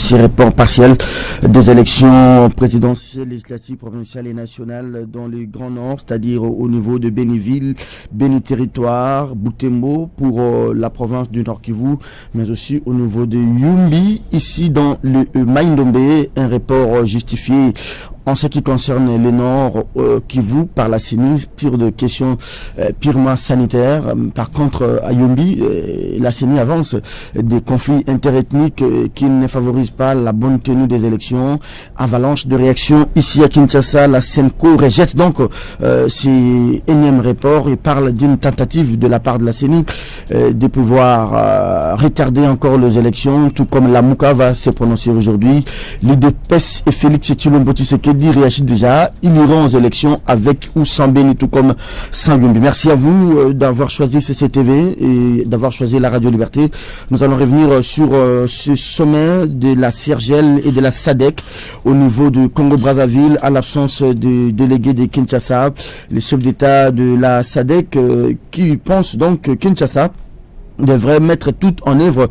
ce report partiel des élections présidentielles, législatives, provinciales et nationales dans le Grand Nord, c'est-à-dire au niveau de Béniville, Béni Territoire, Butembo pour la province du Nord Kivu, mais aussi au niveau de Yumbi, ici dans le Mai-Ndombe, un report justifié en ce qui concerne le Nord Kivu par la CENI, pure de questions purement sanitaires. Par contre, à Yumbi, la CENI avance des conflits interethniques qui ne favorisent pas la bonne tenue des élections. Avalanche de réactions ici à Kinshasa, la SENCO rejette donc ces énièmes reports et parle d'une tentative de la part de la CENI de pouvoir retarder encore les élections, tout comme la Mouka va se prononcer aujourd'hui. L'IDPS et Félix Tshilombo Tshisekedi réagit déjà, ils iront aux élections avec ou sans Béni, tout comme sans Yumbi. Merci à vous d'avoir choisi CCTV et d'avoir choisi la Radio Liberté. Nous allons revenir sur ce sommet de la CIRGEL et de la SADC au niveau du Congo-Brazzaville à l'absence de délégués de Kinshasa. Les chefs d'État de la SADC qui pensent donc que Kinshasa devrait mettre tout en œuvre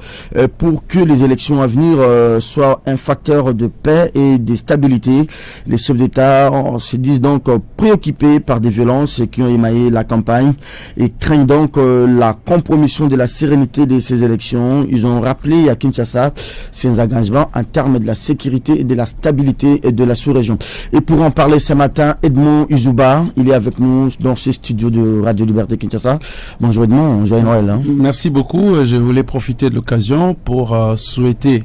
pour que les élections à venir soient un facteur de paix et de stabilité. Les chefs d'État se disent donc préoccupés par des violences qui ont émaillé la campagne et craignent donc la compromission de la sérénité de ces élections. Ils ont rappelé à Kinshasa ces engagements en termes de la sécurité et de la stabilité de la sous-région. Et pour en parler ce matin, Edmond Uzuba, il est avec nous dans ce studio de Radio Liberté Kinshasa. Bonjour Edmond, joyeux Noël. Merci beaucoup. Je voulais profiter de l'occasion pour souhaiter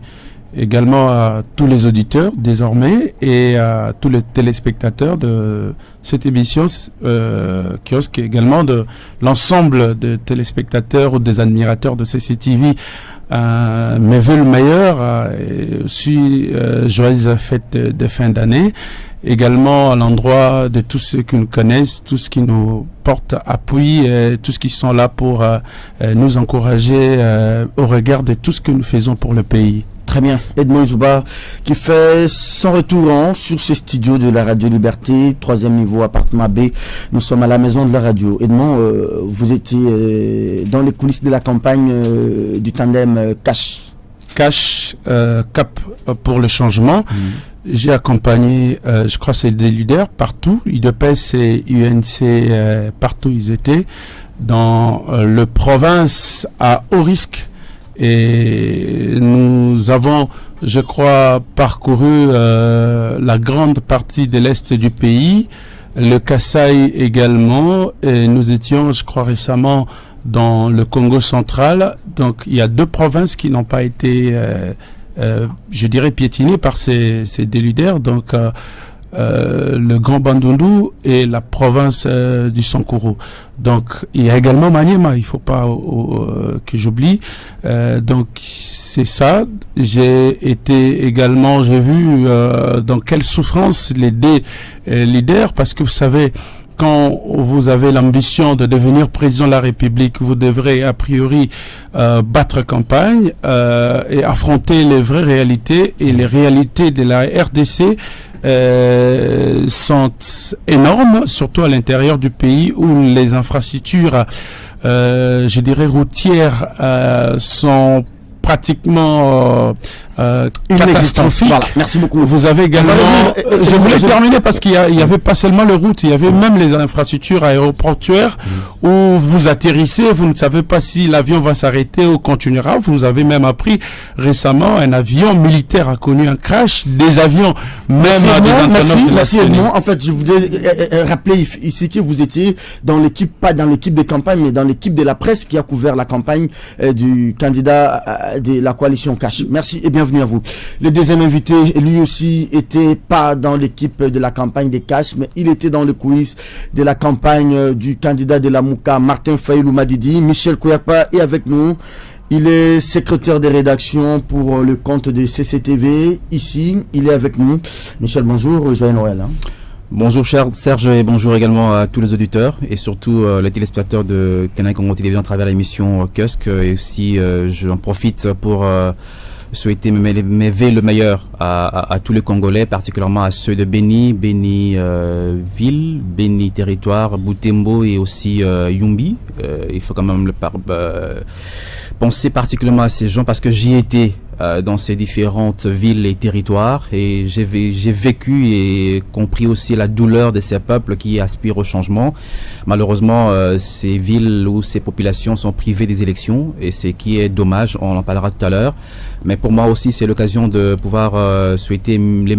également à tous les auditeurs désormais et à tous les téléspectateurs de cette émission kiosque et également de l'ensemble des téléspectateurs ou des admirateurs de CCTV mes vœux le meilleur et aussi joyeuses fêtes de fin d'année. Également à l'endroit de tous ceux qui nous connaissent, tous ceux qui nous portent appui, tous ceux qui sont là pour nous encourager au regard de tout ce que nous faisons pour le pays. Très bien. Edmond Uzuba qui fait son retour sur ce studio de la Radio Liberté, 3e niveau, appartement B. Nous sommes à la maison de la radio. Edmond, vous étiez dans les coulisses de la campagne du tandem Cash, Cap pour le changement. J'ai accompagné, je crois, c'est des leaders partout, IDPS et UNC, partout ils étaient, dans le province à haut risque. Et nous avons, je crois, parcouru la grande partie de l'est du pays, le Kasaï également, et nous étions, je crois, récemment dans le Congo central. Donc il y a 2 provinces qui n'ont pas été je dirais piétinées par ces leaders, donc le Grand Bandundu et la province du Sankuru. Donc il y a également Maniema, il faut pas que j'oublie. Donc c'est ça. J'ai vu dans quelle souffrance les leaders, parce que vous savez, quand vous avez l'ambition de devenir président de la République, vous devrez a priori battre campagne et affronter les vraies réalités. Et les réalités de la RDC sont énormes, surtout à l'intérieur du pays où les infrastructures, je dirais routières, sont pratiquement catastrophique. Voilà, merci beaucoup. Vous avez également, je voulais terminer parce qu'il y avait pas seulement le route, il y avait même les infrastructures aéroportuaires où vous atterrissez, vous ne savez pas si l'avion va s'arrêter ou continuera. Vous avez même appris récemment un avion militaire a connu un crash, des avions même à des antennes de la CENI. En fait, je voulais rappeler ici que vous étiez dans l'équipe, pas dans l'équipe de campagne, mais dans l'équipe de la presse qui a couvert la campagne du candidat de la coalition Cash. Merci et bienvenue à vous. Le deuxième invité, lui aussi, était pas dans l'équipe de la campagne des Cash, mais il était dans le coulisses de la campagne du candidat de la Mouka, Martin Fayulu Madidi. Michel Kouyapa est avec nous. Il est secrétaire de rédaction pour le compte de CCTV. Ici, il est avec nous. Michel, bonjour, joyeux Noël. Bonjour cher Serge et bonjour également à tous les auditeurs et surtout les téléspectateurs de Canal Congo Télévision à travers l'émission Kiosque. Et aussi j'en profite pour souhaiter mes vœux le meilleur à tous les Congolais, particulièrement à ceux de Béni ville, Béni territoire, Butembo et aussi Yumbi. Il faut quand même penser particulièrement à ces gens parce que j'y étais dans ces différentes villes et territoires, et j'ai vécu et compris aussi la douleur de ces peuples qui aspirent au changement. Malheureusement, ces villes ou ces populations sont privées des élections, et ce qui est dommage, on en parlera tout à l'heure. Mais pour moi aussi, c'est l'occasion de pouvoir souhaiter le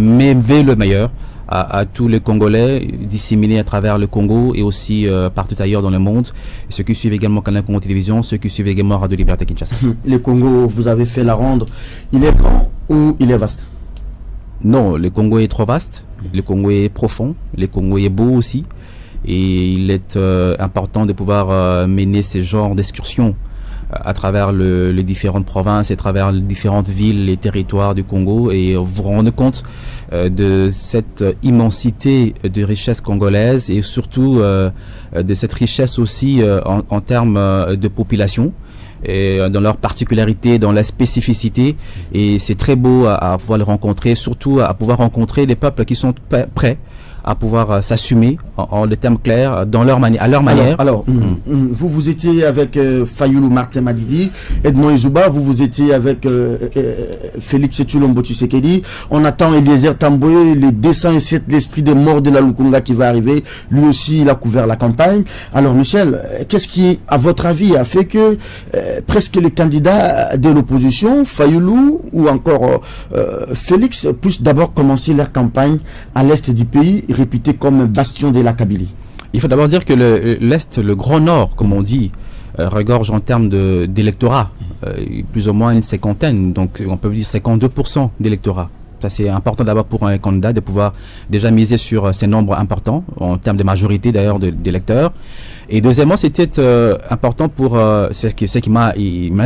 meilleur à tous les Congolais disséminés à travers le Congo et aussi partout ailleurs dans le monde. Et ceux qui suivent également Canal Congo Télévision, ceux qui suivent également Radio Liberté Kinshasa. Le Congo, vous avez fait la ronde. Il est grand ou il est vaste? Non, le Congo est trop vaste. Le Congo est profond. Le Congo est beau aussi. Et il est important de pouvoir mener ce genre d'excursions à travers les différentes provinces, à travers les différentes villes, les territoires du Congo, et vous rendre compte de cette immensité de richesse congolaise, et surtout de cette richesse aussi en termes de population, et dans leur particularité, dans la spécificité. Et c'est très beau à pouvoir les rencontrer, surtout à pouvoir rencontrer des peuples qui sont prêts à pouvoir s'assumer en des termes clairs, à leur manière. Alors, vous étiez avec Fayulu Martin Madidi, Edmond Ezouba, vous étiez avec Félix Tshilombo Tshisekedi. On attend Eliezer Tamboye, le dessein et c'est l'esprit des morts de la Lukunga qui va arriver. Lui aussi, il a couvert la campagne. Alors, Michel, qu'est-ce qui, à votre avis, a fait que presque les candidats de l'opposition, Fayulu ou encore Félix, puissent d'abord commencer leur campagne à l'est du pays, réputé comme bastion de la Kabylie? Il faut d'abord dire que l'Est, le Grand Nord, comme on dit, regorge en termes d'électorat, plus ou moins une cinquantaine, donc on peut dire 52% d'électorat. Ça, c'est important d'abord pour un candidat de pouvoir déjà miser sur ces nombres importants, en termes de majorité d'ailleurs d'électeurs. Et deuxièmement, c'était important pour, c'est ce qu'il m'a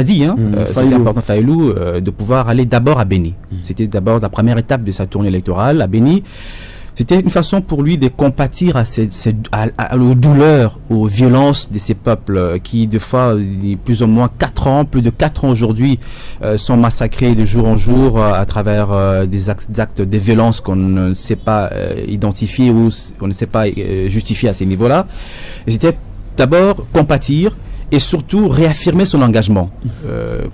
dit, c'était important Fayulu de pouvoir aller d'abord à Béni. C'était d'abord la première étape de sa tournée électorale à Béni. C'était une façon pour lui de compatir aux douleurs, aux violences de ces peuples qui, de fois, plus de 4 ans aujourd'hui, sont massacrés de jour en jour à travers des actes de violence qu'on ne sait pas identifier ou on ne sait pas justifier à ces niveaux-là. Et c'était d'abord compatir et surtout réaffirmer son engagement.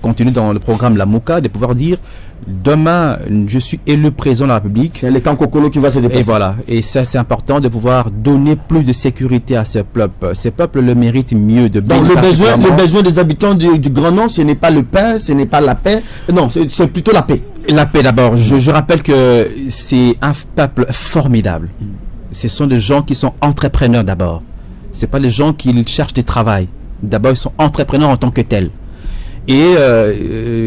Continuer dans le programme La Mouka, de pouvoir dire demain, je suis élu président de la République. C'est le camp Kokolo qui va se déplacer. Et voilà. Et ça, c'est important de pouvoir donner plus de sécurité à ces peuples. Ces peuples le méritent mieux de Donc, le besoin des habitants du Grand Nord, ce n'est pas le pain, ce n'est pas la paix. Non, c'est plutôt la paix. La paix d'abord. Je rappelle que c'est un peuple formidable. Ce sont des gens qui sont entrepreneurs d'abord. C'est pas les gens qui cherchent du travail. D'abord, ils sont entrepreneurs en tant que tels. Et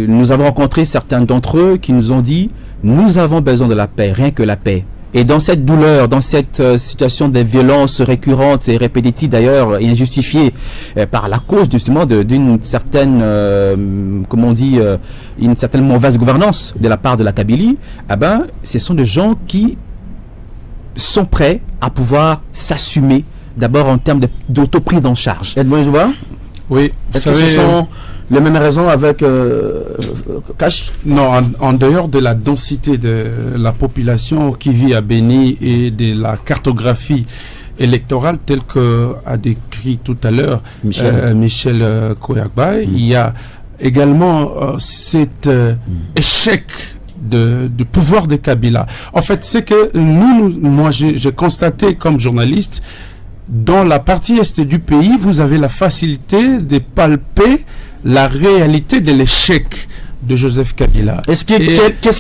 nous avons rencontré certains d'entre eux qui nous ont dit « Nous avons besoin de la paix, rien que la paix. » Et dans cette douleur, dans cette situation de violence récurrente et répétitive d'ailleurs, et injustifiée par la cause justement d'une certaine, comment on dit, une certaine mauvaise gouvernance de la part de la Kabylie, ce sont des gens qui sont prêts à pouvoir s'assumer d'abord en termes d'autoprise en charge. Edmond Ezouba? Oui. Est-ce que ce sont les mêmes raisons avec Cash? Non, en dehors de la densité de la population qui vit à Béni et de la cartographie électorale telle que a décrit tout à l'heure Michel Kouyagbay, il y a également cet échec du pouvoir de Kabila. En fait, c'est que moi j'ai constaté comme journaliste, dans la partie est du pays, vous avez la facilité de palper la réalité de l'échec de Joseph Kabila. Qu'est-ce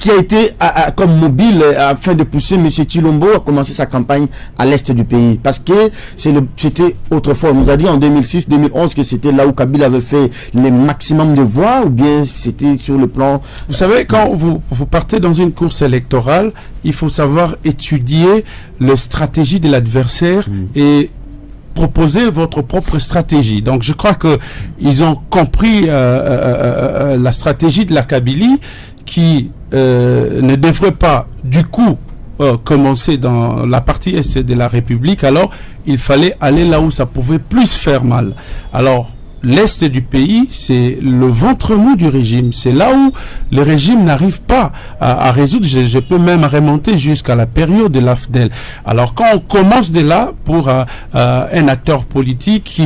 qui a été comme mobile afin de pousser M. Tshilombo à commencer sa campagne à l'est du pays? Parce que c'était autrefois, on nous a dit en 2006-2011 que c'était là où Kabila avait fait le maximum de voix, ou bien c'était sur le plan... Vous savez, quand vous partez dans une course électorale, il faut savoir étudier la stratégie de l'adversaire et proposer votre propre stratégie. Donc je crois que ils ont compris la stratégie de la Kabylie qui ne devrait pas du coup commencer dans la partie est de la République. Alors il fallait aller là où ça pouvait plus faire mal. Alors l'est du pays, c'est le ventre mou du régime. C'est là où le régime n'arrive pas à résoudre. Je peux même remonter jusqu'à la période de l'AFDEL. Alors quand on commence de là pour un acteur politique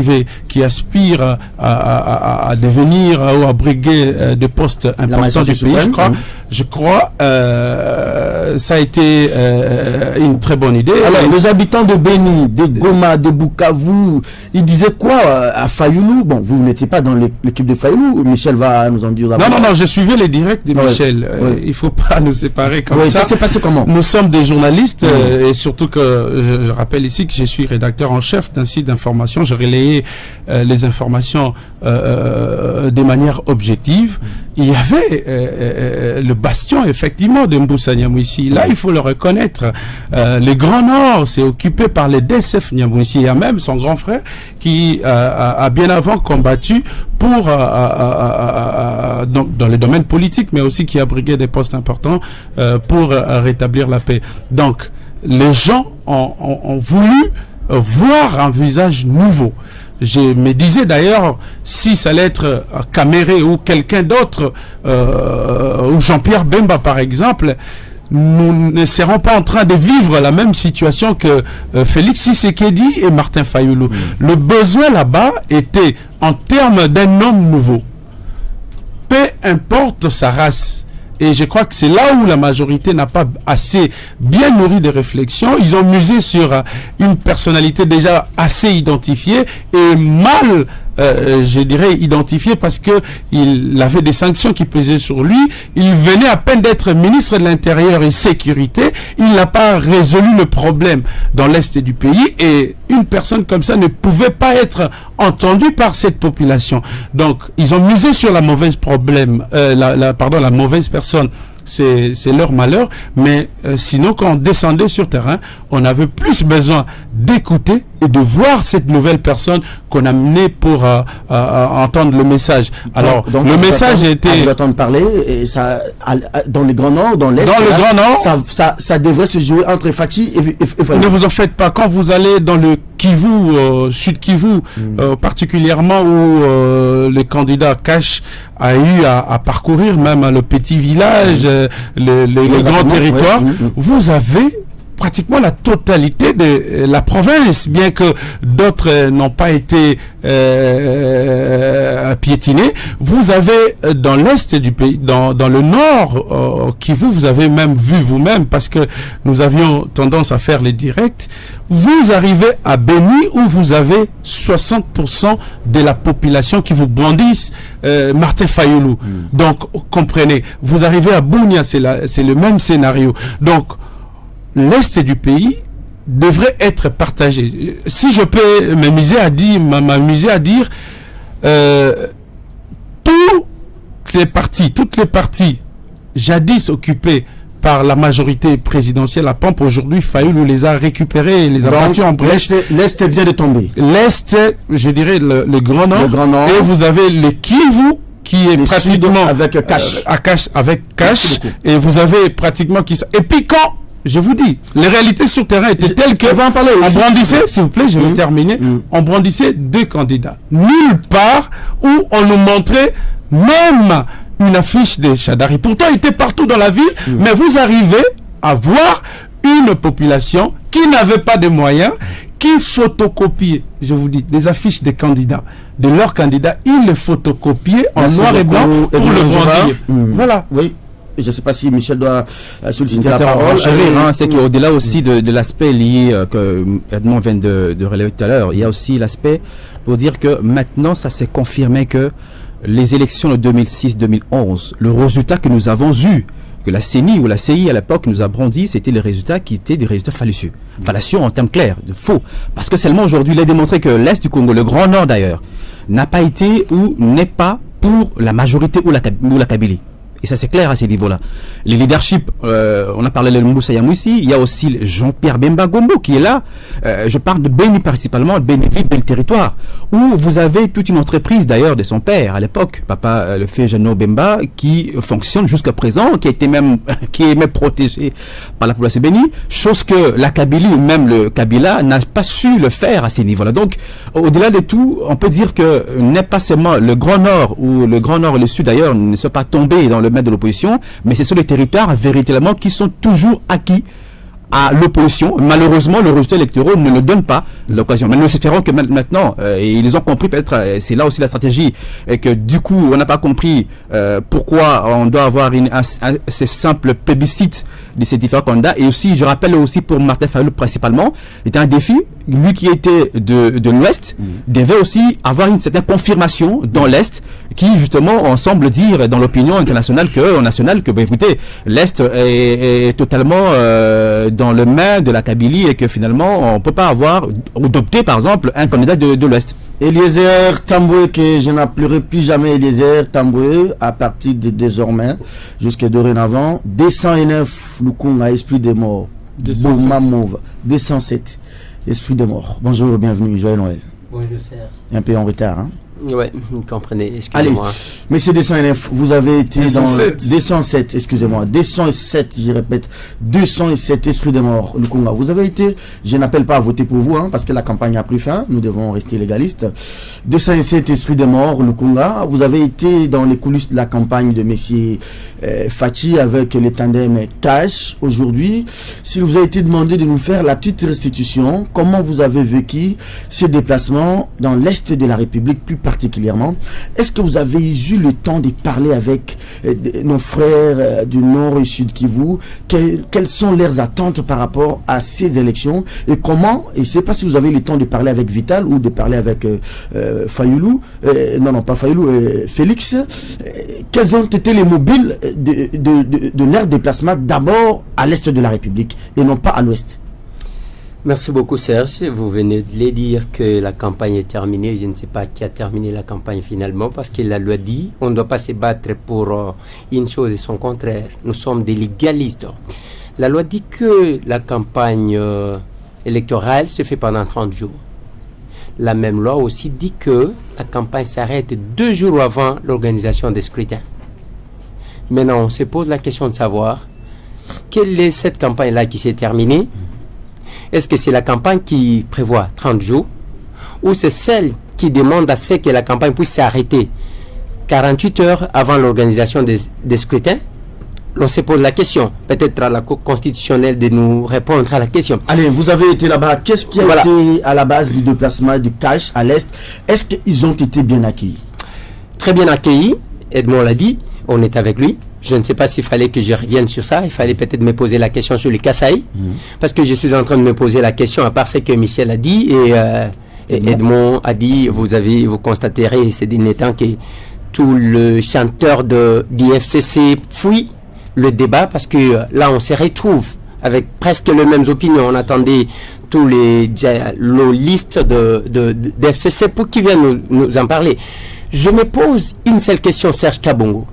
qui aspire à devenir ou à briguer de postes importants du pays, je crois ça a été une très bonne idée. Alors les habitants de Béni, de Goma, de Bukavu, ils disaient quoi à Fayoulou? Bon, vous n'étiez pas dans l'équipe de Fayoulou, Michel va nous en dire d'abord. Non, je suivais les directs de Michel. Il faut pas nous séparer comme ça. Ça s'est passé comment? Nous sommes des journalistes et surtout que je rappelle ici que je suis rédacteur en chef d'un site d'information. Je relayais les informations de manière objective. Il y avait le bastion effectivement de Mboussa Nyamwisi. Là, il faut le reconnaître. Le Grand Nord, c'est occupé par les DSF Nyamwisi. Il y a même son grand frère qui a bien avant combattu pour dans le domaine politique, mais aussi qui a brigué des postes importants pour rétablir la paix. Donc, les gens ont voulu voir un visage nouveau. Je me disais d'ailleurs, si ça allait être Caméré ou quelqu'un d'autre, ou Jean-Pierre Bemba par exemple, nous ne serons pas en train de vivre la même situation que Félix Tshisekedi et Martin Fayoulou. Le besoin là-bas était en termes d'un homme nouveau. Peu importe sa race. Et je crois que c'est là où la majorité n'a pas assez bien nourri de réflexions. Ils ont misé sur une personnalité déjà assez identifiée et mal, je dirais, identifiée parce que il avait des sanctions qui pesaient sur lui. Il venait à peine d'être ministre de l'Intérieur et Sécurité. Il n'a pas résolu le problème dans l'est du pays et une personne comme ça ne pouvait pas être entendue par cette population. Donc, ils ont misé sur la mauvaise la mauvaise personne. C'est leur malheur, mais sinon quand on descendait sur terrain, on avait plus besoin d'écouter et de voir cette nouvelle personne qu'on a menée pour entendre le message. Alors, donc le message était... Vous entendre parler, et ça, dans le Grand Nord, dans l'Est, Grand Nord, ça devrait se jouer entre Fati et Fayoulou. Ne vous en faites pas, quand vous allez dans le Kivu, Sud Kivu, particulièrement où le candidat Cash a eu à parcourir même le petit village, le grand territoire, vous avez pratiquement la totalité de la province, bien que d'autres n'ont pas été piétinés. Vous avez dans l'est du pays, dans le nord, Kivu, vous avez même vu vous-même, parce que nous avions tendance à faire les directs, vous arrivez à Béni où vous avez 60% de la population qui vous brandissent Martin Fayoulou. Donc, comprenez, vous arrivez à Bunia, c'est le même scénario. Donc, l'est du pays devrait être partagé. Si je peux m'amuser à dire toutes les parties jadis occupées par la majorité présidentielle à Pampa, aujourd'hui Fayoulou les a récupérés et les a battus en brèche. L'Est vient de tomber. L'Est, je dirais le Grand Nord. Et vous avez le Kivu qui est pratiquement avec Cash. avec Cash, et vous avez pratiquement qui... Et puis quand, je vous dis, les réalités sur terrain étaient telles que on brandissait, s'il vous plaît, je vais terminer, on brandissait deux candidats. Nulle part où on nous montrait même une affiche de Chadari. Pourtant, il était partout dans la ville, mais vous arrivez à voir une population qui n'avait pas de moyens, qui photocopiait, je vous dis, des affiches des candidats, de leurs candidats, ils les photocopiaient en noir et blanc pour le brandir. Voilà. Oui. Je ne sais pas si Michel doit solliciter la parole. C'est qu'au-delà aussi de l'aspect lié que Edmond vient de relever tout à l'heure, il y a aussi l'aspect pour dire que maintenant, ça s'est confirmé que les élections de 2006-2011, le résultat que nous avons eu, que la CENI ou la CI à l'époque nous a brandi, c'était les résultats qui étaient des résultats fallacieux. Fallacieux en termes clairs, de faux. Parce que seulement aujourd'hui, il a démontré que l'Est du Congo, le Grand Nord d'ailleurs, n'a pas été ou n'est pas pour la majorité ou la Kabylie. Et ça, c'est clair à ces niveaux-là. Les leaderships, on a parlé de Moussa Yamoussi, il y a aussi Jean-Pierre Bemba Gombo qui est là. Je parle de Béni principalement, Bénéville, Bel Territoire, où vous avez toute une entreprise d'ailleurs de son père à l'époque, papa le fait Jeannot Bemba, qui fonctionne jusqu'à présent, qui est même protégé par la population béni, chose que la Kabylie ou même le Kabila n'a pas su le faire à ces niveaux-là. Donc, au-delà de tout, on peut dire que n'est pas seulement le Grand Nord, ou le Grand Nord et le Sud d'ailleurs ne sont pas tombés dans le maître de l'opposition, mais ce sont les territoires véritablement qui sont toujours acquis à l'opposition. Malheureusement, le résultat électoral ne le donne pas l'occasion. Mais nous espérons que maintenant, et ils ont compris peut-être, c'est là aussi la stratégie, et que du coup, on n'a pas compris pourquoi on doit avoir ce simple plébiscite de ces différents candidats. Et aussi, je rappelle aussi pour Martin Fayulu principalement, c'était un défi. Lui qui était de l'Ouest devait aussi avoir une certaine confirmation dans l'Est, qui justement, on semble dire dans l'opinion internationale que bah, écoutez, l'Est est totalement dans le main de la Kabylie et que finalement, on ne peut pas avoir ou adopter par exemple un candidat de l'Ouest. Eliezer Tamboué, que je n'appellerai plus jamais Eliezer Tamboué à partir de désormais jusqu'à dorénavant. 209 Lukunga, esprit des morts. 207 esprit des morts. Bonjour, bienvenue, joyeux Noël. Bonjour Serge. Un peu en retard, hein? Ouais, vous comprenez, excusez-moi. Allez, messieurs 209, vous avez été 207. dans 207, excusez-moi, 207, je répète, 207 esprits de mort, le Congo. Vous avez été, je n'appelle pas à voter pour vous, hein, parce que la campagne a pris fin, nous devons rester légalistes. 207 esprits de mort, le Congo. Vous avez été dans les coulisses de la campagne de messieurs Fachi avec les tandems Cash. Aujourd'hui, s'il vous a été demandé de nous faire la petite restitution, comment vous avez vécu ces déplacements dans l'Est de la République, plus particulièrement. Est-ce que vous avez eu le temps de parler avec nos frères du Nord et Sud Kivu? Quelles sont leurs attentes par rapport à ces élections? Et comment, et je ne sais pas si vous avez eu le temps de parler avec Vital ou de parler avec Fayulu, non, pas Fayulu, Félix. Quels ont été les mobiles de leur déplacement d'abord à l'Est de la République et non pas à l'Ouest? Merci beaucoup Serge, vous venez de le dire que la campagne est terminée, je ne sais pas qui a terminé la campagne finalement parce que la loi dit on ne doit pas se battre pour une chose et son contraire, nous sommes des légalistes. La loi dit que la campagne électorale se fait pendant 30 jours. La même loi aussi dit que la campagne s'arrête 2 jours avant l'organisation des scrutins. Maintenant on se pose la question de savoir quelle est cette campagne-là qui s'est terminée. Est-ce que c'est la campagne qui prévoit 30 jours ou c'est celle qui demande à ce que la campagne puisse s'arrêter 48 heures avant l'organisation des scrutins? On se pose la question. Peut-être à la Cour constitutionnelle de nous répondre à la question. Allez, vous avez été là-bas. Qu'est-ce qui a été à la base du déplacement du Cash à l'Est? Est-ce qu'ils ont été bien accueillis? Très bien accueillis. Edmond l'a dit. On est avec lui. Je ne sais pas s'il fallait que je revienne sur ça. Il fallait peut-être me poser la question sur les Kasaï. Parce que je suis en train de me poser la question à part ce que Michel a dit. Et Edmond a dit, vous constaterez ces derniers temps que tout le chanteur d'IFCC fuit le débat parce que là, on se retrouve avec presque les mêmes opinions. On attendait tous les listes d'FCC pour qu'ils viennent nous en parler. Je me pose une seule question, Serge Kabongo.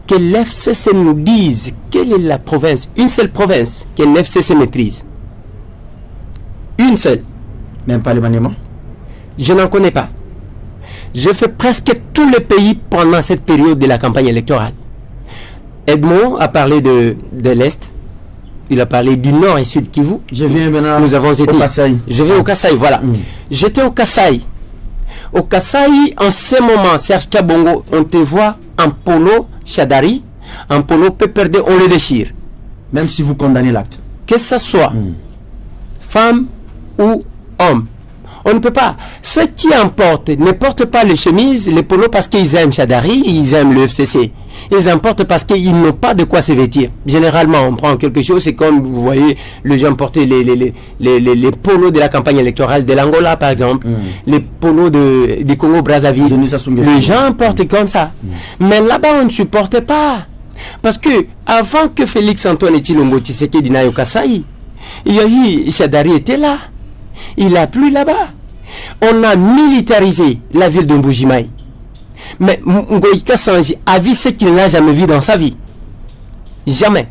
Que l'FCC nous dise quelle est la province, une seule province que l'FCC maîtrise. Une seule. Même pas le Maniema? Je n'en connais pas. Je fais presque tous les pays pendant cette période de la campagne électorale. Edmond a parlé de l'Est. Il a parlé du Nord et Sud Kivu. Je viens maintenant Nous avons été, au Kasaï. Je vais au Kasaï, voilà. J'étais au Kasaï. Au Kasaï, en ce moment, Serge Kabongo, on te voit en polo Chadari, en polo PPRD, on le déchire. Même si vous condamnez l'acte. Que ce soit femme ou homme. On ne peut pas. Ceux qui importent ne portent pas les chemises, les polos parce qu'ils aiment Chadari, ils aiment le FCC. Ils importent parce qu'ils n'ont pas de quoi se vêtir. Généralement, on prend quelque chose, c'est comme vous voyez les gens porter les polos de la campagne électorale de l'Angola, par exemple, les polos du Congo-Brazzaville. Les gens portent comme ça. Mais là-bas, on ne supporte pas. Parce que avant que Félix Antoine Tshilombo Tshisekedi n'aille au Kasaï, il y a eu Chadari était là. Il n'a plus là-bas. On a militarisé la ville de Mbujimaï. Mais Ngoïka Sanji a vu ce qu'il n'a jamais vu dans sa vie. Jamais.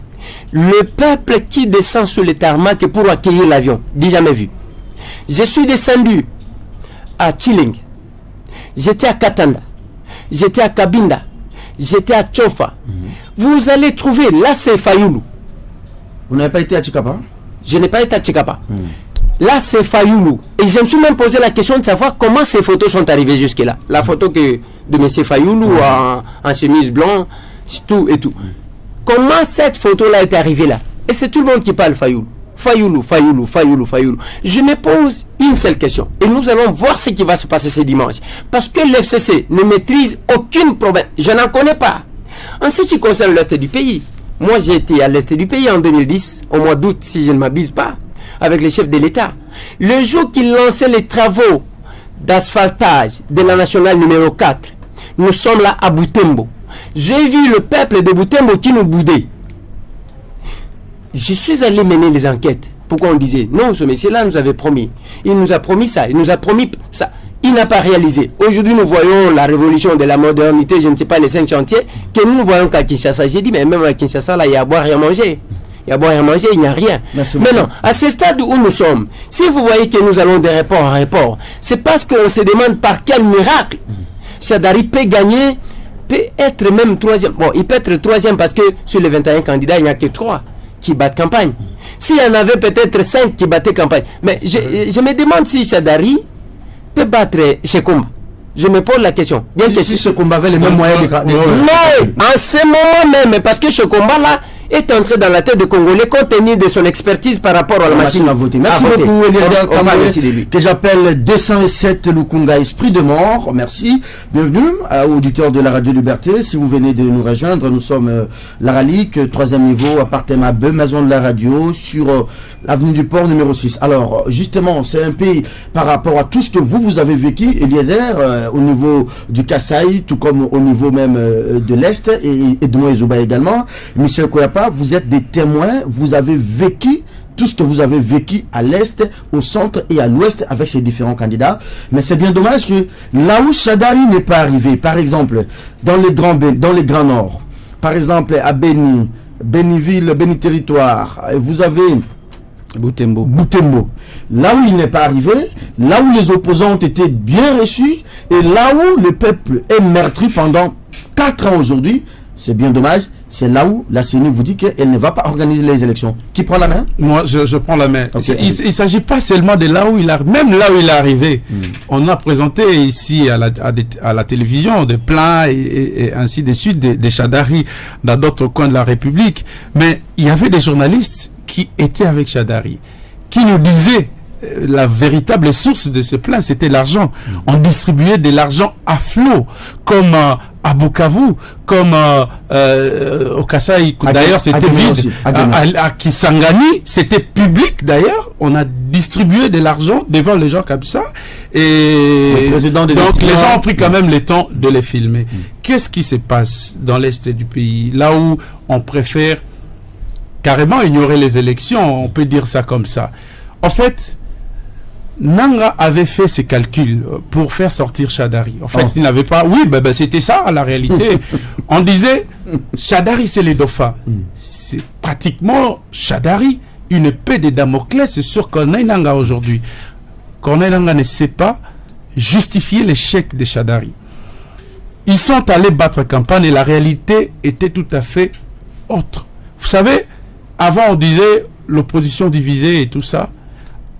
Le peuple qui descend sur le tarmac pour accueillir l'avion, dit jamais vu. Je suis descendu à Chiling, j'étais à Katanda, j'étais à Kabinda, j'étais à Tchofa. Vous allez trouver, là c'est Fayoulou. Vous n'avez pas été à Tchikapa? Je n'ai pas été à Tchikapa. Là c'est Fayoulou. Et je me suis même posé la question de savoir comment ces photos sont arrivées jusque-là. La photo de M. Fayoulou en chemise blanche, tout et tout. Comment cette photo-là est arrivée là? Et c'est tout le monde qui parle Fayoulou. Fayoulou, Fayoulou, Fayoulou, Fayoulou. Je me pose une seule question. Et nous allons voir ce qui va se passer ce dimanche. Parce que l'FCC ne maîtrise aucune province. Je n'en connais pas. En ce qui concerne l'Est du pays, moi j'ai été à l'Est du pays en 2010, au mois d'août, si je ne m'abuse pas, avec les chefs de l'État. Le jour qu'ils lançaient les travaux d'asphaltage de la nationale numéro 4, nous sommes là à Butembo. J'ai vu le peuple de Butembo qui nous boudait. Je suis allé mener les enquêtes. Pourquoi on disait non, ce monsieur-là nous avait promis. Il nous a promis ça, il nous a promis ça. Il n'a pas réalisé. Aujourd'hui, nous voyons la révolution de la modernité, je ne sais pas, les 5 chantiers, que nous voyons qu'à Kinshasa. J'ai dit, mais même à Kinshasa, là, il y a à boire et à manger. Il y a à boire et à manger, il n'y a rien. Maintenant, à ce stade où nous sommes, si vous voyez que nous allons de report en report, c'est parce qu'on se demande par quel miracle Shadari peut gagner, peut être même 3e. Bon, il peut être 3e parce que sur les 21 candidats, il n'y a que 3 qui battent campagne. S'il y en avait peut-être 5 qui battaient campagne. Mais je me demande si Shadari peut battre Shekomba. Je me pose la question. Bien que si Shekomba avait les mêmes moyens de... Non, en ce moment même, parce que Shekomba là est entré dans la tête des Congolais compte tenu de son expertise par rapport à la machine à voter. Merci beaucoup, Eliezer Tamboué, que j'appelle 207 Lukunga, esprit de mort. Merci. Bienvenue à auditeurs de la Radio Liberté. Si vous venez de nous rejoindre, nous sommes la Ralique, 3e niveau, appartement B, maison de la radio, sur l'avenue du Port numéro 6. Alors, justement, c'est un pays par rapport à tout ce que vous avez vécu, Eliezer, au niveau du Kasaï, tout comme au niveau même de l'Est, et de Moïse-Ouba également. Michel Koyapa, vous êtes des témoins, vous avez vécu tout ce que vous avez vécu à l'Est, au centre et à l'Ouest avec ces différents candidats. Mais c'est bien dommage que là où Shadari n'est pas arrivé, par exemple, dans les Grands Nord, par exemple à Beni, Beniville, Beni Territoire, vous avez Butembo. Là où il n'est pas arrivé, là où les opposants ont été bien reçus, et là où le peuple est meurtri pendant 4 ans aujourd'hui, c'est bien dommage. C'est là où la CENI vous dit qu'elle ne va pas organiser les élections. Qui prend la main? Moi, je prends la main. Okay. Il ne s'agit pas seulement de là où il a, même là où il est arrivé. On a présenté ici à la télévision des plans et ainsi de suite des Shadari dans d'autres coins de la République. Mais il y avait des journalistes qui étaient avec Shadari, qui nous disaient la véritable source de ce plan, c'était l'argent. On distribuait de l'argent à flot, comme à Bukavu, comme au Kasaï. D'ailleurs, c'était vide. À Kisangani, c'était public. D'ailleurs, on a distribué de l'argent devant les gens comme ça. Et donc, les gens ont pris quand même le temps de les filmer. Qu'est-ce qui se passe dans l'Est du pays, là où on préfère carrément ignorer les élections, on peut dire ça comme ça. En fait, Nanga avait fait ses calculs pour faire sortir Shadari. En fait, il n'avait pas... Oui, c'était ça, la réalité. On disait, Shadari, c'est les dauphins. C'est pratiquement Shadari, une épée de Damoclès sur Corneille Nanga aujourd'hui. Corneille Nanga ne sait pas justifier l'échec de Shadari. Ils sont allés battre campagne et la réalité était tout à fait autre. Vous savez, avant on disait l'opposition divisée et tout ça.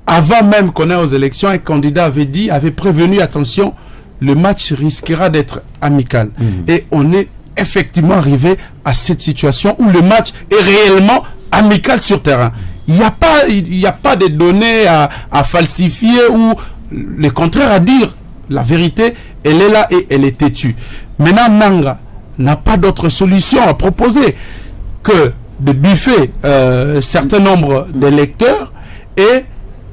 Avant même qu'on ait aux élections, un candidat avait prévenu, attention, le match risquera d'être amical. Et on est effectivement arrivé à cette situation où le match est réellement amical sur terrain. Il n'y a pas de données à falsifier ou le contraire à dire. La vérité, elle est là et elle est têtue. Maintenant, Nanga n'a pas d'autre solution à proposer que de buffer un certain nombre d'électeurs et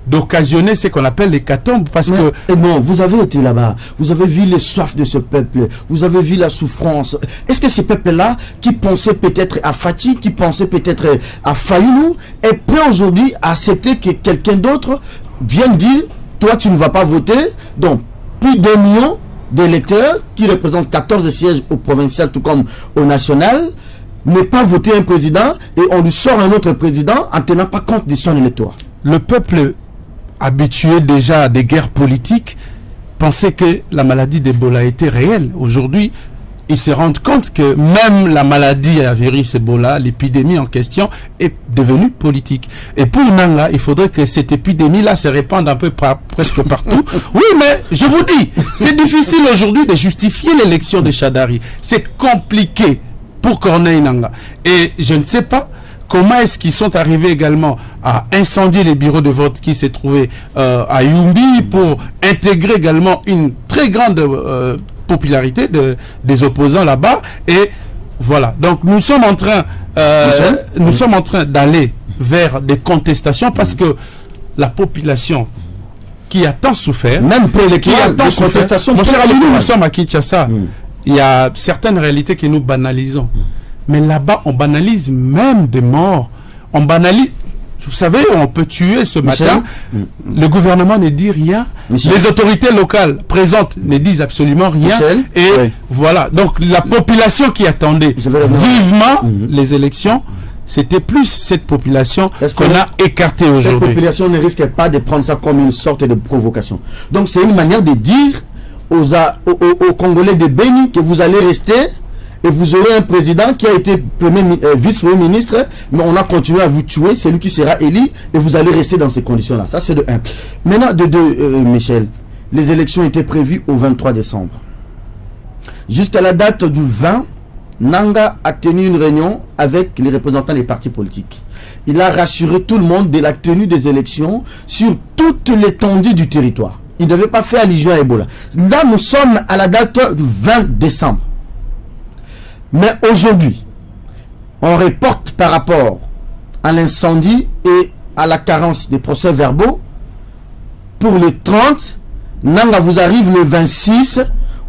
d'occasionner ce qu'on appelle l'hécatombe parce que... Non, vous avez été là-bas, vous avez vu les soifs de ce peuple, vous avez vu la souffrance. Est-ce que ce peuple-là, qui pensait peut-être à Fati, qui pensait peut-être à Fayoulou, est prêt aujourd'hui à accepter que quelqu'un d'autre vienne dire, toi tu ne vas pas voter, donc plus d'1 million d'électeurs qui représentent 14 sièges au provincial tout comme au national, ne pas voter un président et on lui sort un autre président en tenant pas compte de son électorat. Le peuple habitué déjà à des guerres politiques pensait que la maladie d'Ebola était réelle. Aujourd'hui, ils se rendent compte que même la maladie à virus Ebola, l'épidémie en question, est devenue politique. Et pour Nanga, il faudrait que cette épidémie-là se répande un peu presque partout. Oui, mais je vous dis, c'est difficile aujourd'hui de justifier l'élection de Shadari. C'est compliqué pour Corneille Nanga. Et je ne sais pas comment est-ce qu'ils sont arrivés également à incendier les bureaux de vote qui se trouvaient à Yumbi pour intégrer également une très grande popularité des opposants là-bas. Et voilà. Donc nous sommes en train d'aller vers des contestations parce que la population qui a tant souffert, même pour les contestations, mon cher Alilou, nous sommes à Kinshasa. Il y a certaines réalités que nous banalisons. Mais là-bas, on banalise même des morts. On banalise. Vous savez, on peut tuer ce matin. Le gouvernement ne dit rien. Les autorités locales présentes ne disent absolument rien. Et voilà. Donc, la population qui attendait vivement les élections, c'était plus cette population qu'on a écartée aujourd'hui. Cette population ne risque pas de prendre ça comme une sorte de provocation. Donc, c'est une manière de dire aux Congolais de Béni que vous allez rester et vous aurez un président qui a été vice-premier ministre, mais on a continué à vous tuer, c'est lui qui sera élu et vous allez rester dans ces conditions-là. Ça, c'est de 1. Maintenant, de 2, Michel, les élections étaient prévues au 23 décembre. Jusqu'à la date du 20, Nanga a tenu une réunion avec les représentants des partis politiques. Il a rassuré tout le monde de la tenue des élections sur toute l'étendue du territoire. Il ne devait pas faire allusion à Ebola. Là, nous sommes à la date du 20 décembre. Mais aujourd'hui, on reporte par rapport à l'incendie et à la carence des procès-verbaux. Pour le 30, Nanga vous arrive le 26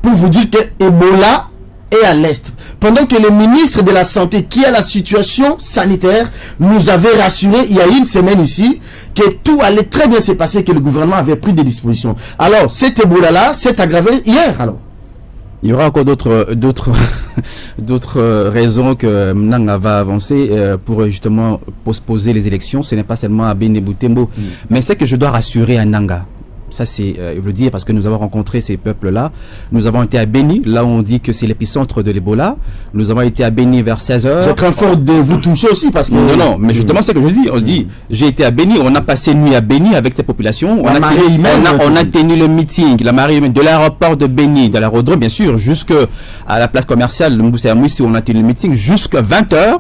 pour vous dire que Ebola est à l'Est. Pendant que le ministre de la Santé, qui a la situation sanitaire, nous avait rassuré il y a une semaine ici que tout allait très bien se passer, que le gouvernement avait pris des dispositions. Alors, cet Ebola-là s'est aggravé hier, alors. Il y aura encore d'autres raisons que Nanga va avancer pour justement postposer les élections. Ce n'est pas seulement à Béni Boutembo, mais c'est que je dois rassurer à Nanga. Ça, c'est, je veux le dire, parce que nous avons rencontré ces peuples-là. Nous avons été à Béni, là où on dit que c'est l'épicentre de l'Ebola. Nous avons été à Béni vers 16h. C'est très fort de vous toucher aussi, parce que... Non, mais justement, c'est ce que je dis. On dit, j'ai été à Béni, on a passé une nuit à Béni avec ces populations. On a tenu le meeting, la marée humaine, de l'aéroport de Béni, de l'aérodrome, bien sûr, jusqu'à la place commerciale de Mboussaïamouissi, où on a tenu le meeting, jusqu'à 20h.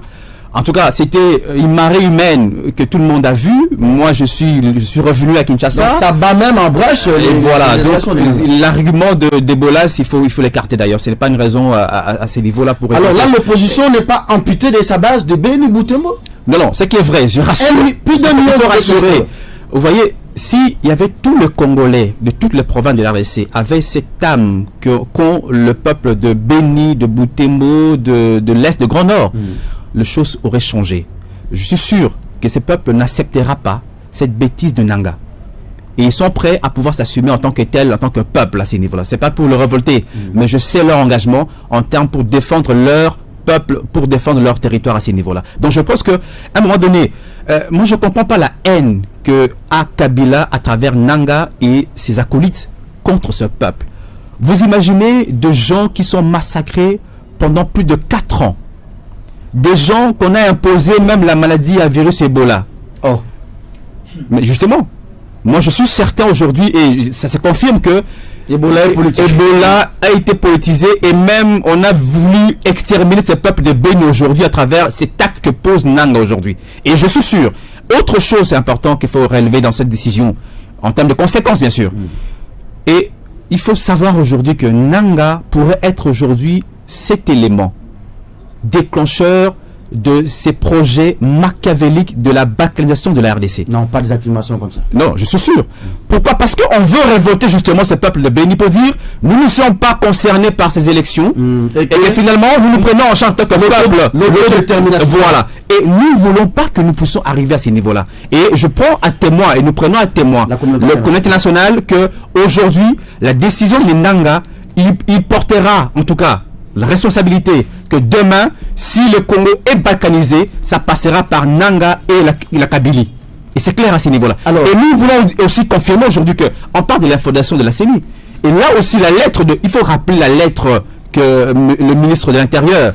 En tout cas, c'était une marée humaine que tout le monde a vue. Moi, je suis revenu à Kinshasa. Donc, ça bat même en brèche. Et voilà. Donc, l'argument d'Ebola, il faut l'écarter d'ailleurs. Ce n'est pas une raison à ces niveaux-là pour. Alors là, l'opposition n'est pas amputée de sa base de Béni Boutembo. Non, ce qui est vrai. Je rassure. Plus d'un million de rassurer. Vous voyez, s'il y avait tout le Congolais de toutes les provinces de la RDC avait cette âme qu'ont le peuple de Béni, de Boutembo, de l'Est, de Grand Nord. Les choses auraient changé. Je suis sûr que ce peuple n'acceptera pas cette bêtise de Nanga. Et ils sont prêts à pouvoir s'assumer en tant que tel, en tant que peuple à ces niveaux-là. C'est pas pour le révolter, mais je sais leur engagement en termes pour défendre leur peuple, pour défendre leur territoire à ces niveaux-là. Donc je pense que à un moment donné, moi je comprends pas la haine que a Kabila à travers Nanga et ses acolytes contre ce peuple. Vous imaginez de gens qui sont massacrés pendant plus de 4 ans. Des gens qu'on a imposé même la maladie à virus Ebola. Oh. Mais justement, moi je suis certain aujourd'hui, et ça se confirme que Ebola a été politisé, et même on a voulu exterminer ce peuple de Béni aujourd'hui à travers cet acte que pose Nanga aujourd'hui. Et je suis sûr, autre chose important qu'il faut relever dans cette décision, en termes de conséquences bien sûr. Et il faut savoir aujourd'hui que Nanga pourrait être aujourd'hui cet élément déclencheur de ces projets machiavéliques de la balkanisation de la RDC. Non, pas des acclamations comme ça. Non, je suis sûr. Pourquoi? Parce qu'on veut révolter justement ce peuple de Béni pour dire nous ne sommes pas concernés par ces élections et que finalement nous prenons en charge comme peuple l'autodétermination. Voilà. Et nous ne voulons pas que nous puissions arriver à ces niveaux-là. Et je prends à témoin, et nous prenons à témoin le communauté internationale que aujourd'hui la décision de Nanga, il portera en tout cas la responsabilité que demain, si le Congo est balkanisé, ça passera par Nanga et la Kabylie. Et c'est clair à ce niveau-là. Et nous voulons aussi confirmer aujourd'hui qu'on parle de la fondation de la CENI. Et là aussi, il faut rappeler la lettre que le ministre de l'Intérieur,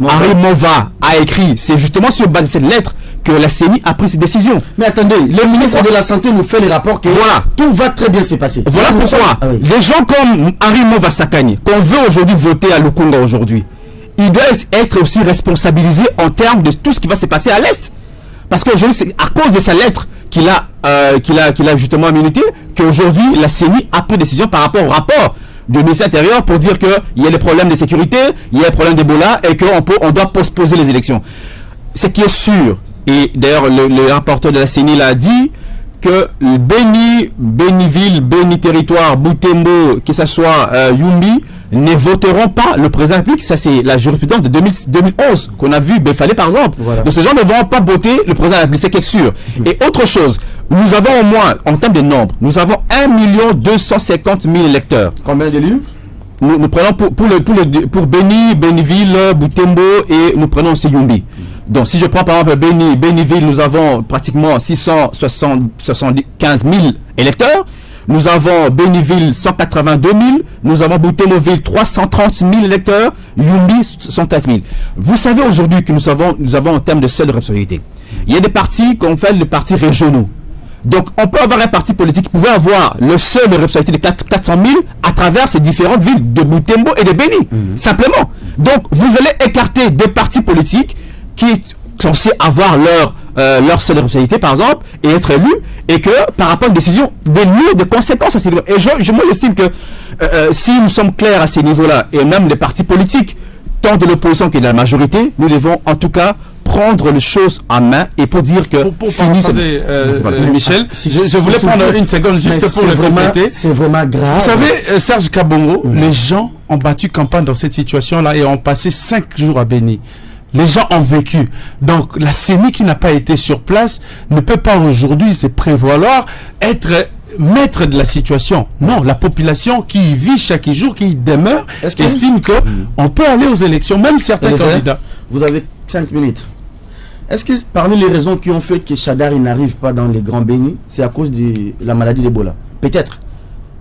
Henri Mova, a écrit. C'est justement sur base de cette lettre que la CENI a pris ses décisions. Mais attendez, le ministre de la Santé nous fait les rapports que tout va très bien se passer. Voilà pourquoi les gens comme Henri Mova Sakani, qu'on veut aujourd'hui voter à Lukunga aujourd'hui, ils doivent être aussi responsabilisés en termes de tout ce qui va se passer à l'Est. Parce qu'aujourd'hui, c'est à cause de sa lettre qu'il a justement milité qu'aujourd'hui la CENI a pris décision par rapport au rapport du ministère intérieur pour dire qu'il y a des problèmes de sécurité, il y a des problèmes d'Ebola et qu'on doit postposer les élections. Ce qui est sûr, et d'ailleurs le rapporteur de la CENI l'a dit, que Béniville, Béni Territoire, Butembo, que ce soit Yumbi, ne voteront pas le président de la République. Ça, c'est la jurisprudence de 2011 qu'on a vu Befalé par exemple. Voilà. Donc ces gens ne vont pas voter le président de la République, c'est quelque sûr. Et autre chose, nous avons au moins, en termes de nombre, nous avons 1 250 000 électeurs. Combien d'élus? Nous prenons pour Béni, Béniville, Butembo et nous prenons aussi Yumbi. Donc si je prends par exemple Béniville, nous avons pratiquement 675 000 électeurs. Nous avons Béniville 182 000, nous avons Butembo-Ville 330 000 électeurs, Yumbi 104 000. Vous savez aujourd'hui que nous avons en termes de seule responsabilité. Il y a des partis qu'on fait les partis régionaux. Donc on peut avoir un parti politique qui pouvait avoir le seul de responsabilité de 400 000 à travers ces différentes villes de Butembo et de Béni. Simplement. Donc vous allez écarter des partis politiques qui sont censés avoir leur seule responsabilité par exemple et être élus et que par rapport à une décision des lourdes conséquences à ces niveaux. Et moi j'estime que si nous sommes clairs à ces niveaux-là et même les partis politiques tant de l'opposition que de la majorité, nous devons en tout cas prendre les choses en main et pour dire que pour paraphraser Michel, je voulais prendre une seconde juste pour le compléter. C'est vraiment grave. Vous savez, Serge Kabongo, les gens ont battu campagne dans cette situation-là et ont passé 5 jours à Béni. Les gens ont vécu. Donc, la CENI qui n'a pas été sur place ne peut pas aujourd'hui se prévaloir être maître de la situation. Non, la population qui y vit chaque jour, qui y demeure, estime que on peut aller aux élections, même certains candidats. Vous avez 5 minutes. Est-ce que parmi les raisons qui ont fait que Chadari n'arrive pas dans les grands Bénis, c'est à cause de la maladie d'Ebola? Peut-être.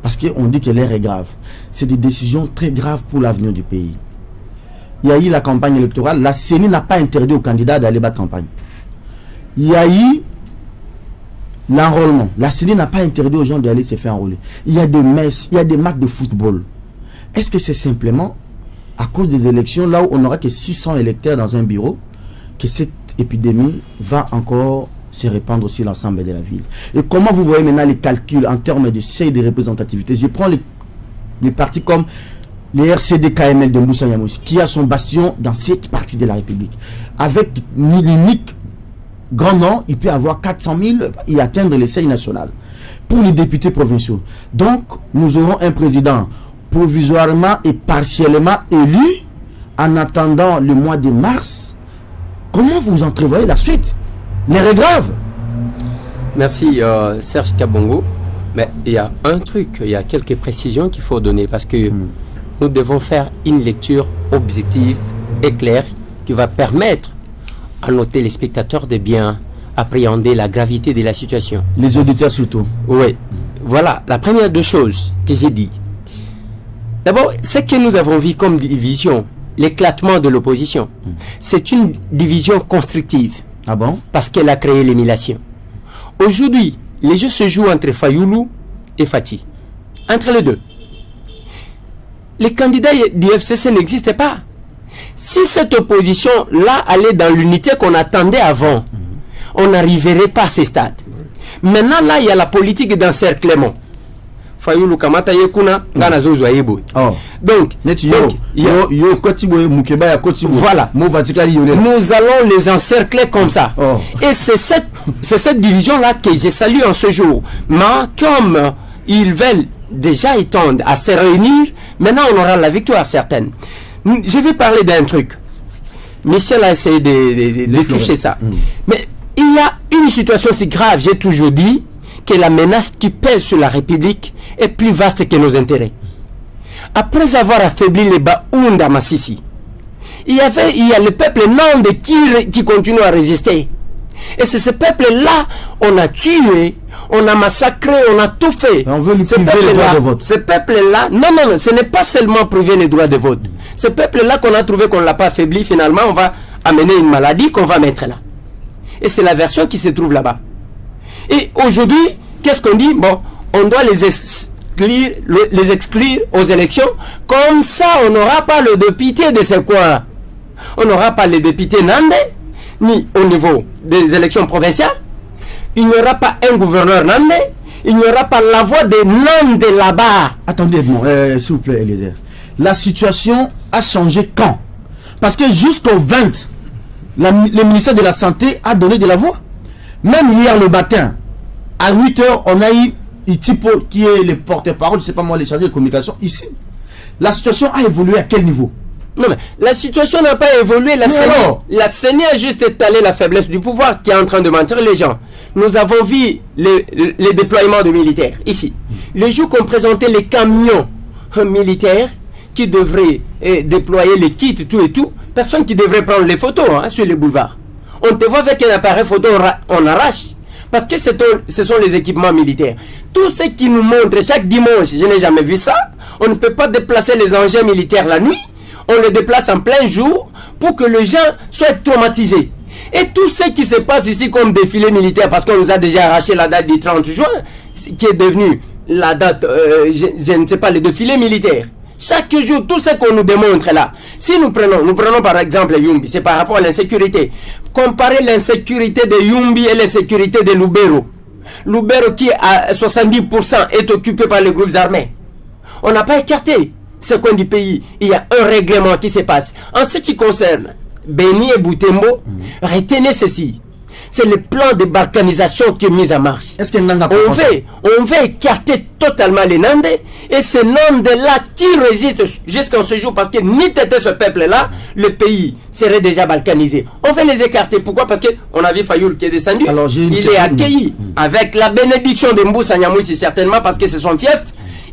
Parce qu'on dit que l'air est grave. C'est des décisions très graves pour l'avenir du pays. Il y a eu la campagne électorale. La CENI n'a pas interdit aux candidats d'aller battre campagne. Il y a eu l'enrôlement. La CENI n'a pas interdit aux gens d'aller se faire enrôler. Il y a des messes, il y a des matchs de football. Est-ce que c'est simplement à cause des élections, là où on n'aura que 600 électeurs dans un bureau, que cette épidémie va encore se répandre aussi l'ensemble de la ville? Et comment vous voyez maintenant les calculs en termes de seuil de représentativité? Je prends les partis comme les RCD-KML de Moussa Yamouss, qui a son bastion dans cette partie de la République. Avec l'unique grand nom, il peut avoir 400 000, il atteindre les seuils nationaux. Pour les députés provinciaux. Donc, nous aurons un président provisoirement et partiellement élu en attendant le mois de mars. Comment vous entrevoyez la suite? L'air est grave. Merci Serge Kabongo. Mais il y a un truc, il y a quelques précisions qu'il faut donner parce que nous devons faire une lecture objective et claire qui va permettre à nos téléspectateurs de bien appréhender la gravité de la situation. Les auditeurs surtout. Oui. Voilà, la première deux choses que j'ai dit. D'abord, ce que nous avons vu comme division, l'éclatement de l'opposition, c'est une division constructive. Ah bon? Parce qu'elle a créé l'émulation. Aujourd'hui, les jeux se jouent entre Fayoulou et Fati. Entre les deux. Les candidats du FCC n'existaient pas. Si cette opposition-là allait dans l'unité qu'on attendait avant, on n'arriverait pas à ces stades. Maintenant, là, il y a la politique d'encerclement. Fayoulou Kamata Yekuna, Gana Zozo Ayebo. Donc, voilà. Nous allons les encercler comme ça. Et c'est cette division-là que j'ai salué en ce jour. Mais comme ils veulent déjà étendre à se réunir, maintenant on aura la victoire certaine. Je vais parler d'un truc. Michel a essayé de toucher ça. Mais il y a une situation si grave, j'ai toujours dit, que la menace qui pèse sur la République est plus vaste que nos intérêts. Après avoir affaibli les Baounda Massissi, il y a le peuple nandais qui continue à résister. Et c'est ce peuple-là, on a tué, on a massacré, on a tout fait. On veut lui priver les droits de vote. Ce peuple-là, non, ce n'est pas seulement priver les droits de vote. Ce peuple-là qu'on a trouvé qu'on ne l'a pas affaibli, finalement, on va amener une maladie qu'on va mettre là. Et c'est la version qui se trouve là-bas. Et aujourd'hui, qu'est-ce qu'on dit? Bon, on doit les exclure aux élections. Comme ça, on n'aura pas le député de ce coin. On n'aura pas les députés nandais, ni au niveau des élections provinciales. Il n'y aura pas un gouverneur nandais. Il n'y aura pas la voix des Nandais là-bas. Attendez, s'il vous plaît, Eliezer. La situation a changé quand? Parce que jusqu'au 20, le ministère de la Santé a donné de la voix. Même hier le matin, à 8h, on a eu Itipo, qui est le porte-parole, je ne sais pas moi, les chargés de communication, ici. La situation a évolué à quel niveau? Non, mais la situation n'a pas évolué. La CENI a juste étalé la faiblesse du pouvoir qui est en train de mentir les gens. Nous avons vu les déploiements de militaires ici. Les jours qu'on présentait les camions militaires qui devraient déployer les kits, tout et tout, personne qui devrait prendre les photos sur les boulevards. On te voit avec un appareil photo, on arrache. Parce que ce sont les équipements militaires. Tout ce qui nous montre chaque dimanche, je n'ai jamais vu ça. On ne peut pas déplacer les engins militaires la nuit. On les déplace en plein jour pour que les gens soient traumatisés. Et tout ce qui se passe ici comme défilé militaire, parce qu'on nous a déjà arraché la date du 30 juin, qui est devenue la date, je ne sais pas, le défilé militaire. Chaque jour, tout ce qu'on nous démontre là, si nous prenons par exemple Yumbi, c'est par rapport à l'insécurité. Comparez l'insécurité de Yumbi et l'insécurité de Lubero. Lubero qui à 70% est occupé par les groupes armés. On n'a pas écarté ce coin du pays. Il y a un règlement qui se passe. En ce qui concerne Beni et Butembo, retenez ceci. C'est le plan de balkanisation qui est mis en marche. Est-ce que on veut écarter totalement les Nandais et ces Nandais-là qui résistent jusqu'à ce jour parce que ni t'étais ce peuple-là, le pays serait déjà balkanisé. On veut les écarter. Pourquoi? Parce qu'on a vu Fayoul qui est descendu. Alors, il est accueilli avec la bénédiction de Mboussa Nyamouissi, certainement parce que c'est son fief.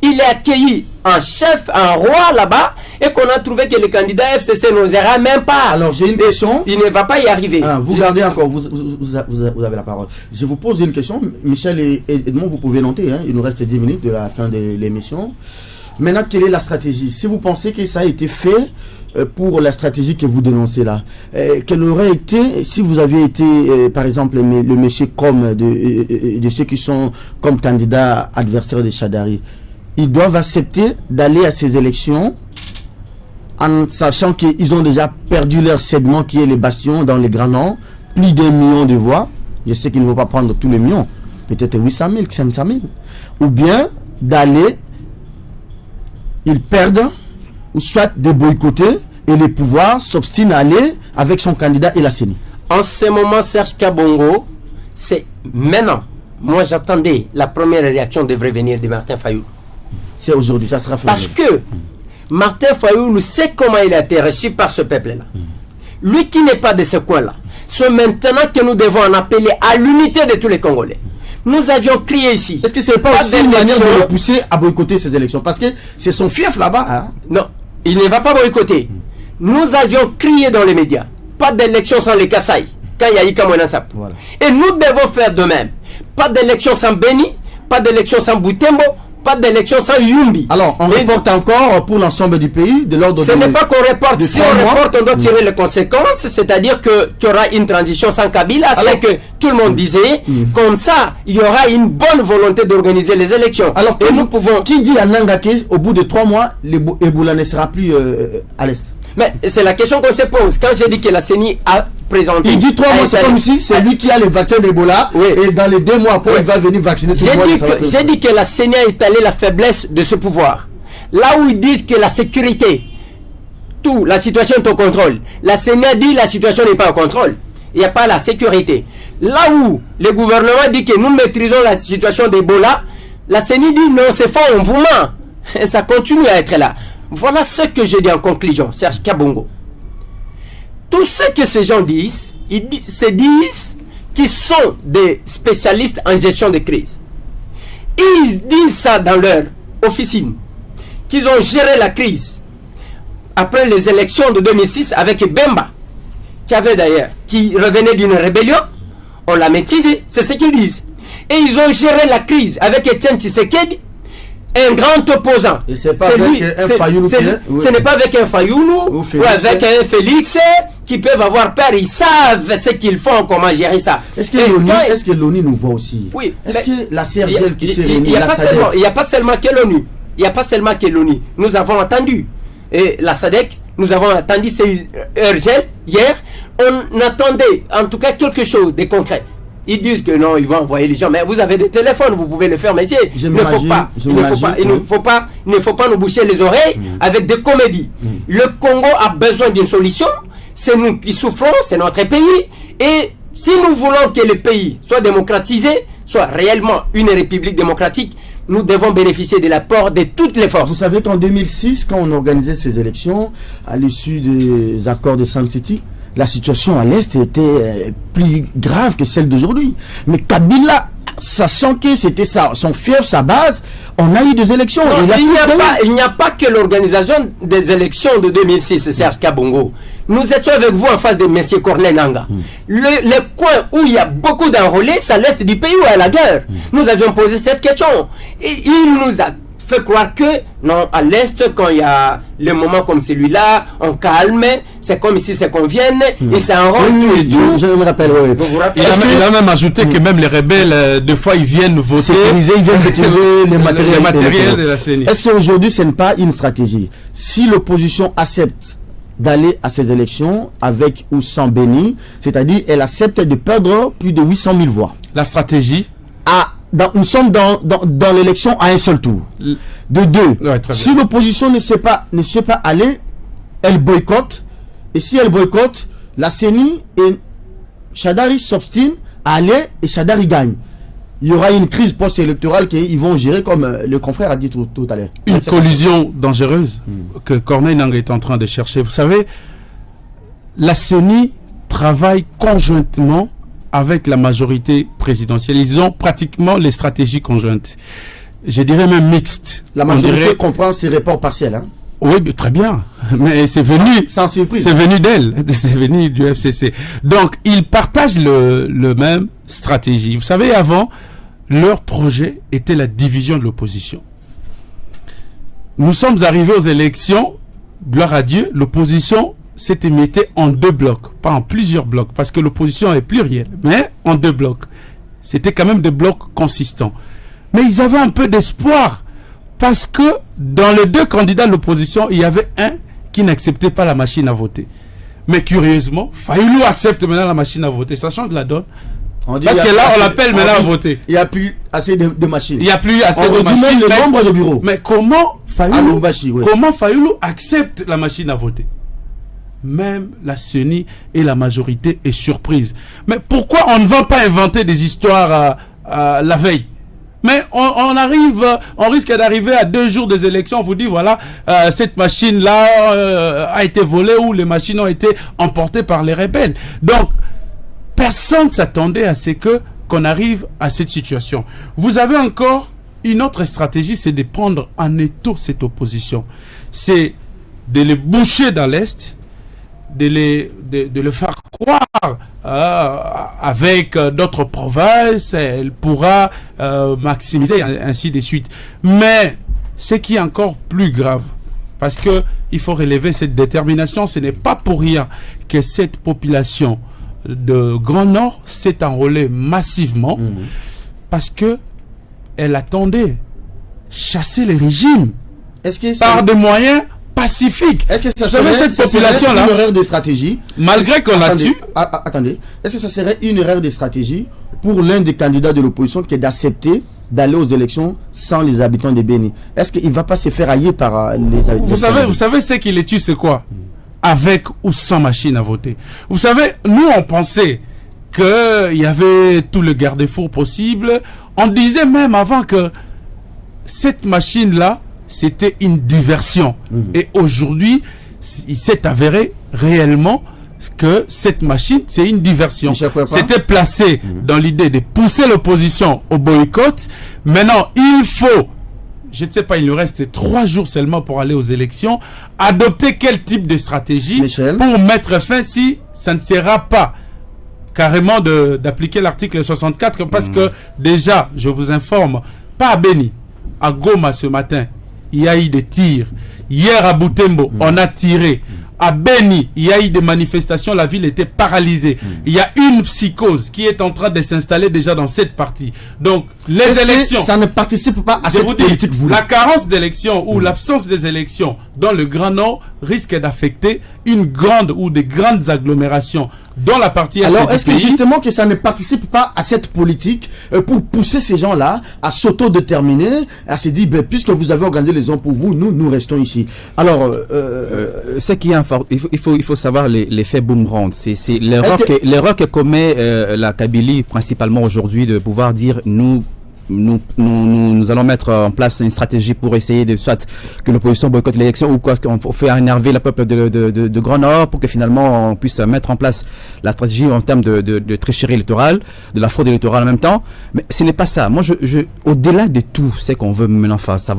Il est accueilli en chef, en roi là-bas, et qu'on a trouvé que le candidat FCC n'osera même pas. Alors j'ai une question. Il ne va pas y arriver. Vous gardez encore, vous avez la parole. Je vous pose une question. Michel et Edmond, vous pouvez noter. Il nous reste 10 minutes de la fin de l'émission. Maintenant, quelle est la stratégie? Si vous pensez que ça a été fait pour la stratégie que vous dénoncez là, quelle aurait été, si vous aviez été, par exemple, le monsieur comme de ceux qui sont comme candidats adversaires de Chadari, ils doivent accepter d'aller à ces élections en sachant qu'ils ont déjà perdu leur segment qui est les bastions dans les Grands Nord, plus d'1 million de voix. Je sais qu'ils ne vont pas prendre tous les millions, peut-être 800 000, 500 000. Ou bien d'aller, ils perdent, ou soit de boycotter, et le pouvoir s'obstine à aller avec son candidat et la CENI. En ce moment, Serge Kabongo, c'est maintenant. Moi, j'attendais, la première réaction devrait venir de Martin Fayoul. C'est aujourd'hui, ça sera fait. Parce que Martin Fayoul sait comment il a été reçu par ce peuple-là. Lui qui n'est pas de ce coin-là. C'est maintenant que nous devons en appeler à l'unité de tous les Congolais. Nous avions crié ici. Est-ce que ce n'est pas aussi une manière de le pousser à boycotter ces élections? Parce que c'est son fief là-bas. Non, il ne va pas boycotter. Nous avions crié dans les médias. Pas d'élection sans les Kassai. Quand il y a eu Kamonansap. Voilà. Et nous devons faire de même. Pas d'élection sans Beni. Pas d'élection sans Butembo. Pas d'élection sans Yumbi. Alors, on reporte encore pour l'ensemble du pays de l'ordre de... Ce n'est pas qu'on reporte. Si on reporte, on doit tirer les conséquences. C'est-à-dire qu'il y aura une transition sans Kabila. C'est que tout le monde disait. Comme ça, il y aura une bonne volonté d'organiser les élections. Alors, nous pouvons... Qui dit à Nangake, au bout de 3 mois, Ebola ne sera plus à l'Est? Mais c'est la question qu'on se pose. Quand j'ai dit que la CENI a présenté... Il dit 3 mois, c'est comme si c'est lui qui a le vaccin d'Ebola. Oui. Et dans les 2 mois après, il va venir vacciner tout le monde. J'ai dit que la CENI a étalé la faiblesse de ce pouvoir. Là où ils disent que la sécurité, la situation est au contrôle. La CENI a dit que la situation n'est pas au contrôle. Il n'y a pas la sécurité. Là où le gouvernement dit que nous maîtrisons la situation d'Ebola, la CENI dit non, c'est faux, on vous ment. Et ça continue à être là. Voilà ce que je dis en conclusion, Serge Kabongo. Tout ce que ces gens disent, ils se disent qu'ils sont des spécialistes en gestion de crise. Ils disent ça dans leur officine, qu'ils ont géré la crise après les élections de 2006 avec Bemba, qui revenait d'une rébellion, on l'a maîtrisé, c'est ce qu'ils disent. Et ils ont géré la crise avec Etienne Tshisekedi, un grand opposant. Et c'est pas avec un Fayoulou. Ce n'est pas avec un Fayoulou ou avec un Félix qui peuvent avoir peur. Ils savent ce qu'ils font, comment gérer ça. Est-ce que l'ONU nous voit aussi? Oui. Est-ce que la CRGL qui s'est réunie, il n'y a pas seulement que l'ONU. Il n'y a pas seulement que l'ONU. Nous avons entendu. Et la SADC, nous avons entendu CRGL hier. On attendait en tout cas quelque chose de concret. Ils disent que non, ils vont envoyer les gens. Mais vous avez des téléphones, vous pouvez le faire. Mais il ne faut pas nous boucher les oreilles avec des comédies. Le Congo a besoin d'une solution. C'est nous qui souffrons, c'est notre pays. Et si nous voulons que le pays soit démocratisé, soit réellement une république démocratique, nous devons bénéficier de l'apport de toutes les forces. Vous savez qu'en 2006, quand on organisait ces élections, à l'issue des accords de Sun City, la situation à l'Est était plus grave que celle d'aujourd'hui. Mais Kabila, sachant que c'était son fief, sa base, on a eu des élections. Non, il n'y a pas que l'organisation des élections de 2006, Serge Kabongo. Nous étions avec vous en face de M. Corneille Nangaa. Le coin où il y a beaucoup d'enrôlés, c'est l'Est du pays où il y a la guerre. Nous avions posé cette question. Et il nous a fait croire que, non, à l'Est, quand il y a le moment comme celui-là, on calme, c'est comme si c'est qu'on vienne, et c'est un rôle et tout. Je me rappelle, oui. Il a même ajouté que même les rebelles, des fois, ils viennent voter. Ils viennent sécuriser les matériels de la CENI. Est-ce qu'aujourd'hui, ce n'est pas une stratégie? Si l'opposition accepte d'aller à ces élections avec ou sans Béni, c'est-à-dire elle accepte de perdre plus de 800 000 voix. La stratégie nous sommes dans l'élection à un seul tour. De deux, si l'opposition ne sait pas aller, elle boycotte. Et si elle boycotte, la CENI et Chadari s'obstinent à aller et Chadari gagne. Il y aura une crise post-électorale qu'ils vont gérer comme le confrère a dit tout à l'heure. Une collision dangereuse que Corneille Nangaa est en train de chercher. Vous savez, la CENI travaille conjointement avec la majorité présidentielle. Ils ont pratiquement les stratégies conjointes. Je dirais même mixtes. La majorité comprend ces reports partiels. Hein? Oui, très bien. Mais c'est venu. Sans surprise. C'est venu d'elle. C'est venu du FCC. Donc, ils partagent le même stratégie. Vous savez, avant, leur projet était la division de l'opposition. Nous sommes arrivés aux élections, gloire à Dieu, l'opposition s'était mise en deux blocs, pas en plusieurs blocs, parce que l'opposition est plurielle, mais en deux blocs. C'était quand même des blocs consistants. Mais ils avaient un peu d'espoir, parce que dans les deux candidats de l'opposition, il y avait un qui n'acceptait pas la machine à voter. Mais curieusement, Fayoulou accepte maintenant la machine à voter. Ça change la donne. Parce que là, on l'appelle maintenant à voter. Il n'y a plus assez de machines. Il n'y a plus assez de machines. Le nombre de bureaux. Mais comment Fayoulou accepte la machine à voter? Même la CENI et la majorité est surprise. Mais pourquoi on ne va pas inventer des histoires la veille? Mais on risque d'arriver à 2 jours des élections. On vous dit, voilà, cette machine-là a été volée ou les machines ont été emportées par les rebelles. Donc, personne ne s'attendait à ce qu'on arrive à cette situation. Vous avez encore une autre stratégie, c'est de prendre en étau cette opposition. C'est de les boucher dans l'Est, de le faire croire avec d'autres provinces, elle pourra maximiser, ainsi de suite. Mais ce qui est encore plus grave, parce que il faut relever cette détermination, ce n'est pas pour rien que cette population de Grand Nord s'est enrôlée massivement, parce que elle attendait chasser les régimes par des moyens pacifique. Est-ce que ça serait cette population-là une erreur de stratégie? Malgré qu'on la tue. Attendez. Est-ce que ça serait une erreur de stratégie pour l'un des candidats de l'opposition qui est d'accepter d'aller aux élections sans les habitants de Béni? Est-ce qu'il ne va pas se faire haïr par les habitants? Vous savez ce qui les tue, c'est quoi? Avec ou sans machine à voter. Vous savez, nous, on pensait qu'il y avait tout le garde-fou possible. On disait même avant que cette machine-là, c'était une diversion. Et aujourd'hui, il s'est avéré réellement que cette machine, c'est une diversion. C'était placé dans l'idée de pousser l'opposition au boycott. Maintenant, il faut je ne sais pas, il nous reste 3 jours seulement pour aller aux élections, adopter quel type de stratégie pour mettre fin si ça ne sera pas carrément d'appliquer l'article 64 parce que déjà, je vous informe, pas à Beni, à Goma ce matin, il y a eu des tirs. Hier à Butembo, on a tiré. À Beni, il y a eu des manifestations, la ville était paralysée. Il y a une psychose qui est en train de s'installer déjà dans cette partie. Donc, les élections... Ça ne participe pas à cette politique voulue. La carence d'élections ou l'absence des élections dans le Grand Nord risque d'affecter une grande ou des grandes agglomérations dans la partie est. Alors, est-ce que justement que ça ne participe pas à cette politique pour pousser ces gens-là à s'autodéterminer, à se dire, puisque vous avez organisé les gens pour vous, nous restons ici. Alors, ce qui est il faut savoir les faits boomerang. C'est l'erreur que commet la Kabylie principalement aujourd'hui de pouvoir dire nous allons mettre en place une stratégie pour essayer de soit que l'opposition boycotte l'élection ou quoi, qu'on fait énerver le peuple de Grand Nord pour que finalement on puisse mettre en place la stratégie en termes de tricherie électorale, de la fraude électorale en même temps. Mais ce n'est pas ça. Moi, au-delà de tout ce qu'on veut maintenant faire, ça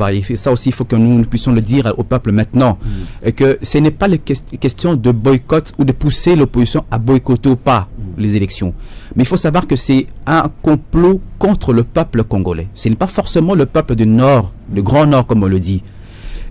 aussi, il faut que nous puissions le dire au peuple maintenant. Et que ce n'est pas les question de boycott ou de pousser l'opposition à boycotter ou pas les élections. Mais il faut savoir que c'est un complot contre le peuple congolais. Ce n'est pas forcément le peuple du Nord, du Grand Nord comme on le dit.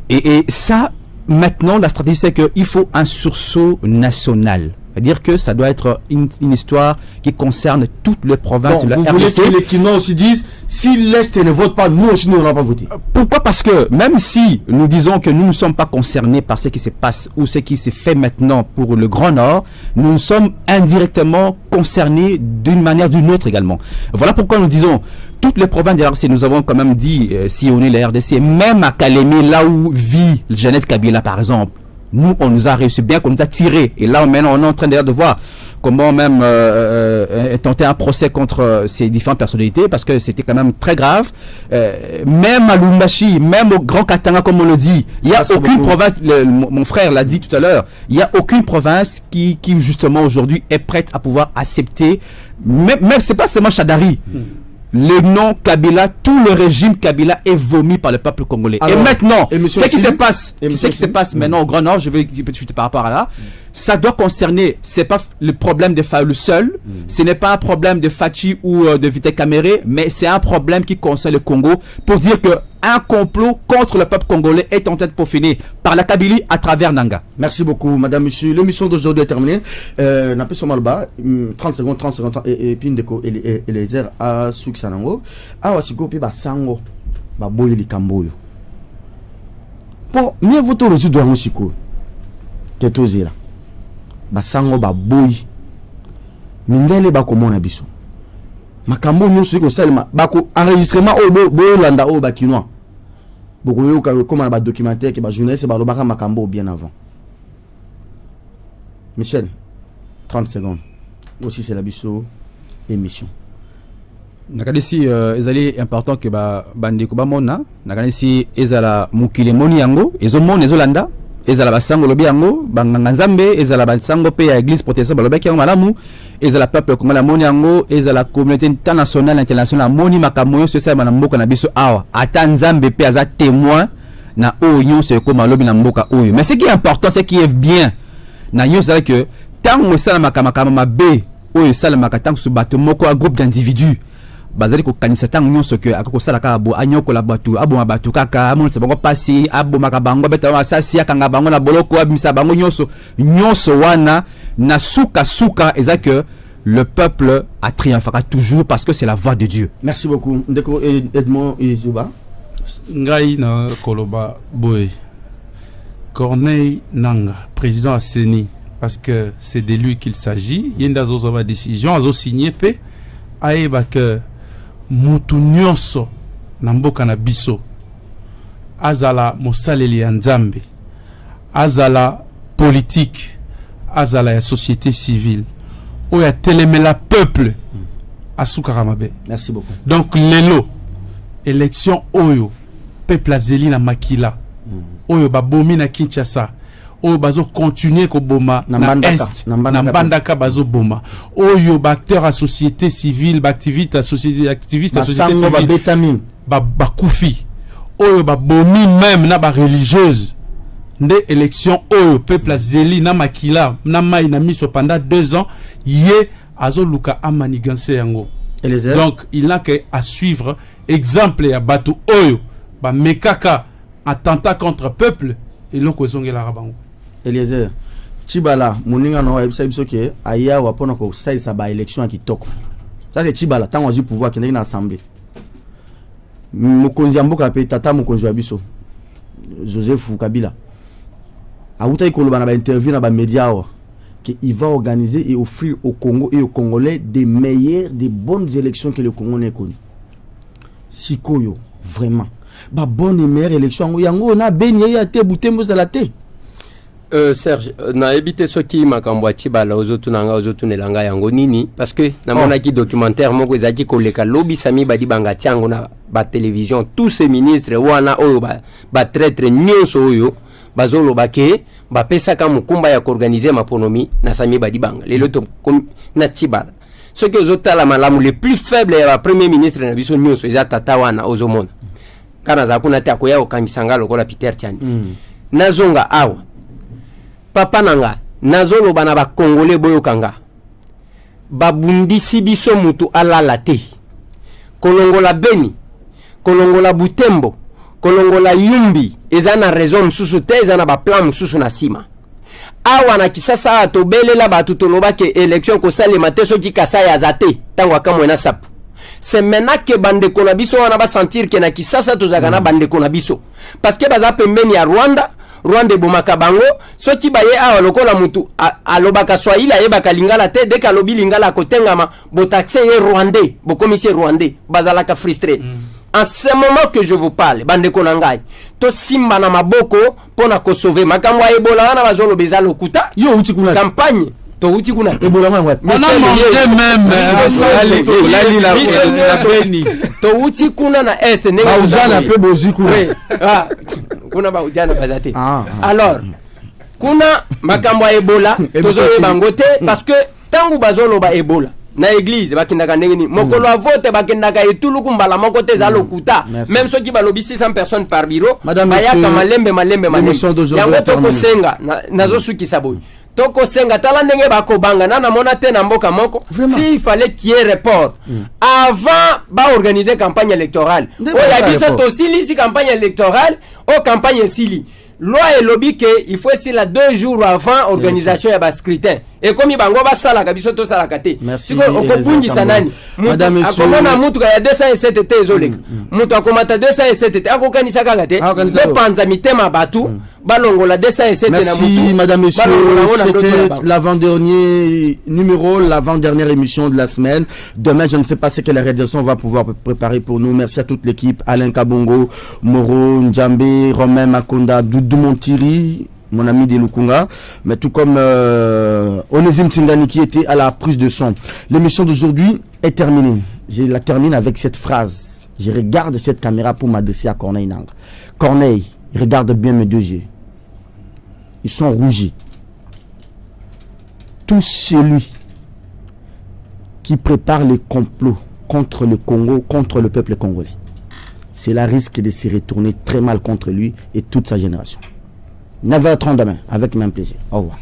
Et ça, maintenant, la stratégie, c'est qu'il faut un sursaut national. C'est-à-dire que ça doit être une histoire qui concerne toutes les provinces de la RDC. Vous voulez que les Kinois aussi disent, si l'Est ne vote pas, nous aussi, nous n'allons pas voter. Pourquoi? Parce que même si nous disons que nous ne sommes pas concernés par ce qui se passe ou ce qui se fait maintenant pour le Grand Nord, nous sommes indirectement concernés d'une manière ou d'une autre également. Voilà pourquoi nous disons, toutes les provinces de la RDC, nous avons quand même dit, si on est la RDC, même à Kalémie, là où vit Jeannette Kabila par exemple, nous, on nous a réussi bien, qu'on nous a tiré. Et là, maintenant, on est en train de voir comment même tenter un procès contre ces différentes personnalités, parce que c'était quand même très grave. Même à Lumbashi, même au Grand Katanga, comme on le dit, il n'y a aucune province, mon frère l'a dit tout à l'heure, il n'y a aucune province qui justement aujourd'hui est prête à pouvoir accepter, même c'est pas seulement Chadari. Le nom Kabila, tout le régime Kabila est vomi par le peuple congolais. Alors, et maintenant, ce qui se passe maintenant au Grand Nord, je vais chuter par rapport à là, ça doit concerner, c'est pas le problème de Fayoulou seul, ce n'est pas un problème de Fachi ou de Vital Kamere, mais c'est un problème qui concerne le Congo pour dire que un complot contre le peuple congolais est en train de peaufiner par la Kabylie à travers Nanga. Merci beaucoup, madame, monsieur. L'émission d'aujourd'hui est terminée. N'a pas son mal bas. 30 secondes, et puis et les airs à Souksanango. Ah, Wasiko, puis Sango. Boy, les Camboyo. Pour mieux vous résoudre un Wasiko. Qu'est-ce que là? Sango, boy. Mindele, comment on a biso. Makambo nyonso ko salma bako enregistrement o bolanda o bakinois boko yo comme ba documentaire que ba journaliste ba lobaka makambo bien avant. Michel, 30 secondes. Aussi c'est la biso émission. Nakalisi ezali important que bandeko ba mona nakalisi ezala mukile moni yango ezomona ezolanda ezala basango lobi yango banganga nzambe ezala basango pe ya église protestante balobaki yango malamu ezala peuple congolais moni yango ezala communauté internationale moni makambo yo sesa na mboka na biso awa ata nzambe pe aza témoin na oyo nyonso ekoma lobi na mboka oyo. Mais ce qui est important, ce qui est bien na nyonso c'est que tango esala makambo mabe oyo esala makatango so bato moko a groupe d'individus bazali ko kanisa tango nyonso ke akoko sala ka bo anyoko la batu abo mabatu kaka amon se bango pasi abo makabango beta asasi akanga bango na boloko abimisa bango nyonso wana na suka eza que le peuple a triomphé toujours parce que c'est la voix de Dieu. Merci beaucoup. Ndeko Edmond Izuba. Ngai na koloba boy. Corneille Nanga, président à CENI, parce que c'est de lui qu'il s'agit. Yenda zozoba décision azo signé pe aeba que mutu nyonso na mboka na biso azala mosaleli ya nzambe azala politique azala ya société civile oya telemela peuple asukaka mabe. Merci beaucoup. Donc lelo élection oyo peuple azeli na makila oyo babomi na Kinshasa oyo bazo continuer ko boma na est na Mbandaka bazo boma oyo ba acteur à société civile ba activiste à société civile ba kufi oyo ba bomi même na ba religieuse nde élection oyo peuple azeli na makila na mai na miso pendant 2 ans yé azoluka amaniganse yango. Donc il n'a qu'à suivre exemple ya batu oyo ba mekaka attentat contre peuple et loko zongela rabango. Eliezer Chibala moninga no ebisa biso ke aya wapona ko saisa ba élection kitoko. Ça c'est Chibala tant ozu pouvoir ki na assemblée. Mokonzi mboka pe tata mokonzi biso Joseph Kabila auta ikoloba na ba interview na ba média qu'il va organiser et offrir au Congo et aux Congolais des meilleures, des bonnes élections que le Congo n'a connues. Sikoyo, vraiment. Ba bonne et meilleure élection. Yango na benye ya te Butembo za la te. Serge, na ebité soki makambo Chibala ozotu nanga ozotu nelanga yango nini parce que na mona ki documentaire moko ezaki koleka lobi sami badi banga tiango na ba télévision tous ces ministres wana oyo ba traître nyonso oyo bazolo bake ba pesa ka mukumba ya organiser maponomi na sami badi banga lelo to na Chibala ce que ozotala malamu le plus faible ya premier ministre na biso nyonso eza tata wana ozomona kana za kuna te akoya okangisanga lokola Peter Tiani nazonga awa papa nanga nazolo bana ba congolais boyo kanga babundisi biso mutu alala te kolongola Beni kolongola Butembo kolongola Yumbi ezana raison mususu te ezana ba plan mususu na sima awa na kisasa atobelela batu toloba ke élection ko salema te soki kasa ya zate tango akamwe na sapu c'est maintenant que bande kona biso wana ba sentir ke na kisasa tozaka na bande kona biso parce que baza pembeni ya Rwanda bomaka bango soki baye awa lokola mutu alobaka Swahili ayebaka lingala te dès qu'alobi lingala kotengama botaxe ye rwandais bokomise rwandais bazalaka frustré. En ce moment que je vous parle bande konangai to simba na maboko pona ko sauver makambo ya Ebola wana bazolo bezalo kuta yo uti kuna campagne to uti kuna Ebola mwa on a mangé même to uti kuna na est nega ujana pe bozi kuna kuna ba ujana bazate alors kuna makambo ya Ebola tozoye bangote parce que tangu bazolo ba Ebola na église bakindaka ndengeni mokolo a vote bakindaka etulu kumbala moko te za lokuta même ceux qui balobi 600 personnes par bureau bayaka malembe yango toko senga nazo suki saboy toko senga tala ndenge bakobanga na mona te na mboka moko si il fallait qu'il y ait report avant ba organiser campagne électorale oya biso to sili campagne électorale o campagne sili loi et lobby que il faut essayer 2 jours avant organisation ya ba scrutin et comme bango ba sala ka biso to sala kate siko okopungi sanani madame akomona mutu ya 207 te ezoleka mutu akomata 207 te akokanisa kaka te be panza mitema batu balongola 207 na mutu. Merci madame monsieur, c'était l'avant-dernier numéro, l'avant-dernière émission de la semaine. Demain je ne sais pas ce que la rédaction va pouvoir préparer pour nous. Merci à toute l'équipe, Alain Kabongo, Moro Njambe, Romain Makonda, Doudou Montiri, mon ami de Lukunga, mais tout comme Onésime Tsingani qui était à la prise de son. L'émission d'aujourd'hui est terminée. Je la termine avec cette phrase. Je regarde cette caméra pour m'adresser à Corneille Nangra. Corneille, regarde bien mes 2 yeux. Ils sont rougis. Tout celui qui prépare le complot contre le Congo, contre le peuple congolais, cela risque de se retourner très mal contre lui et toute sa génération. 9h30 demain, avec même plaisir. Au revoir.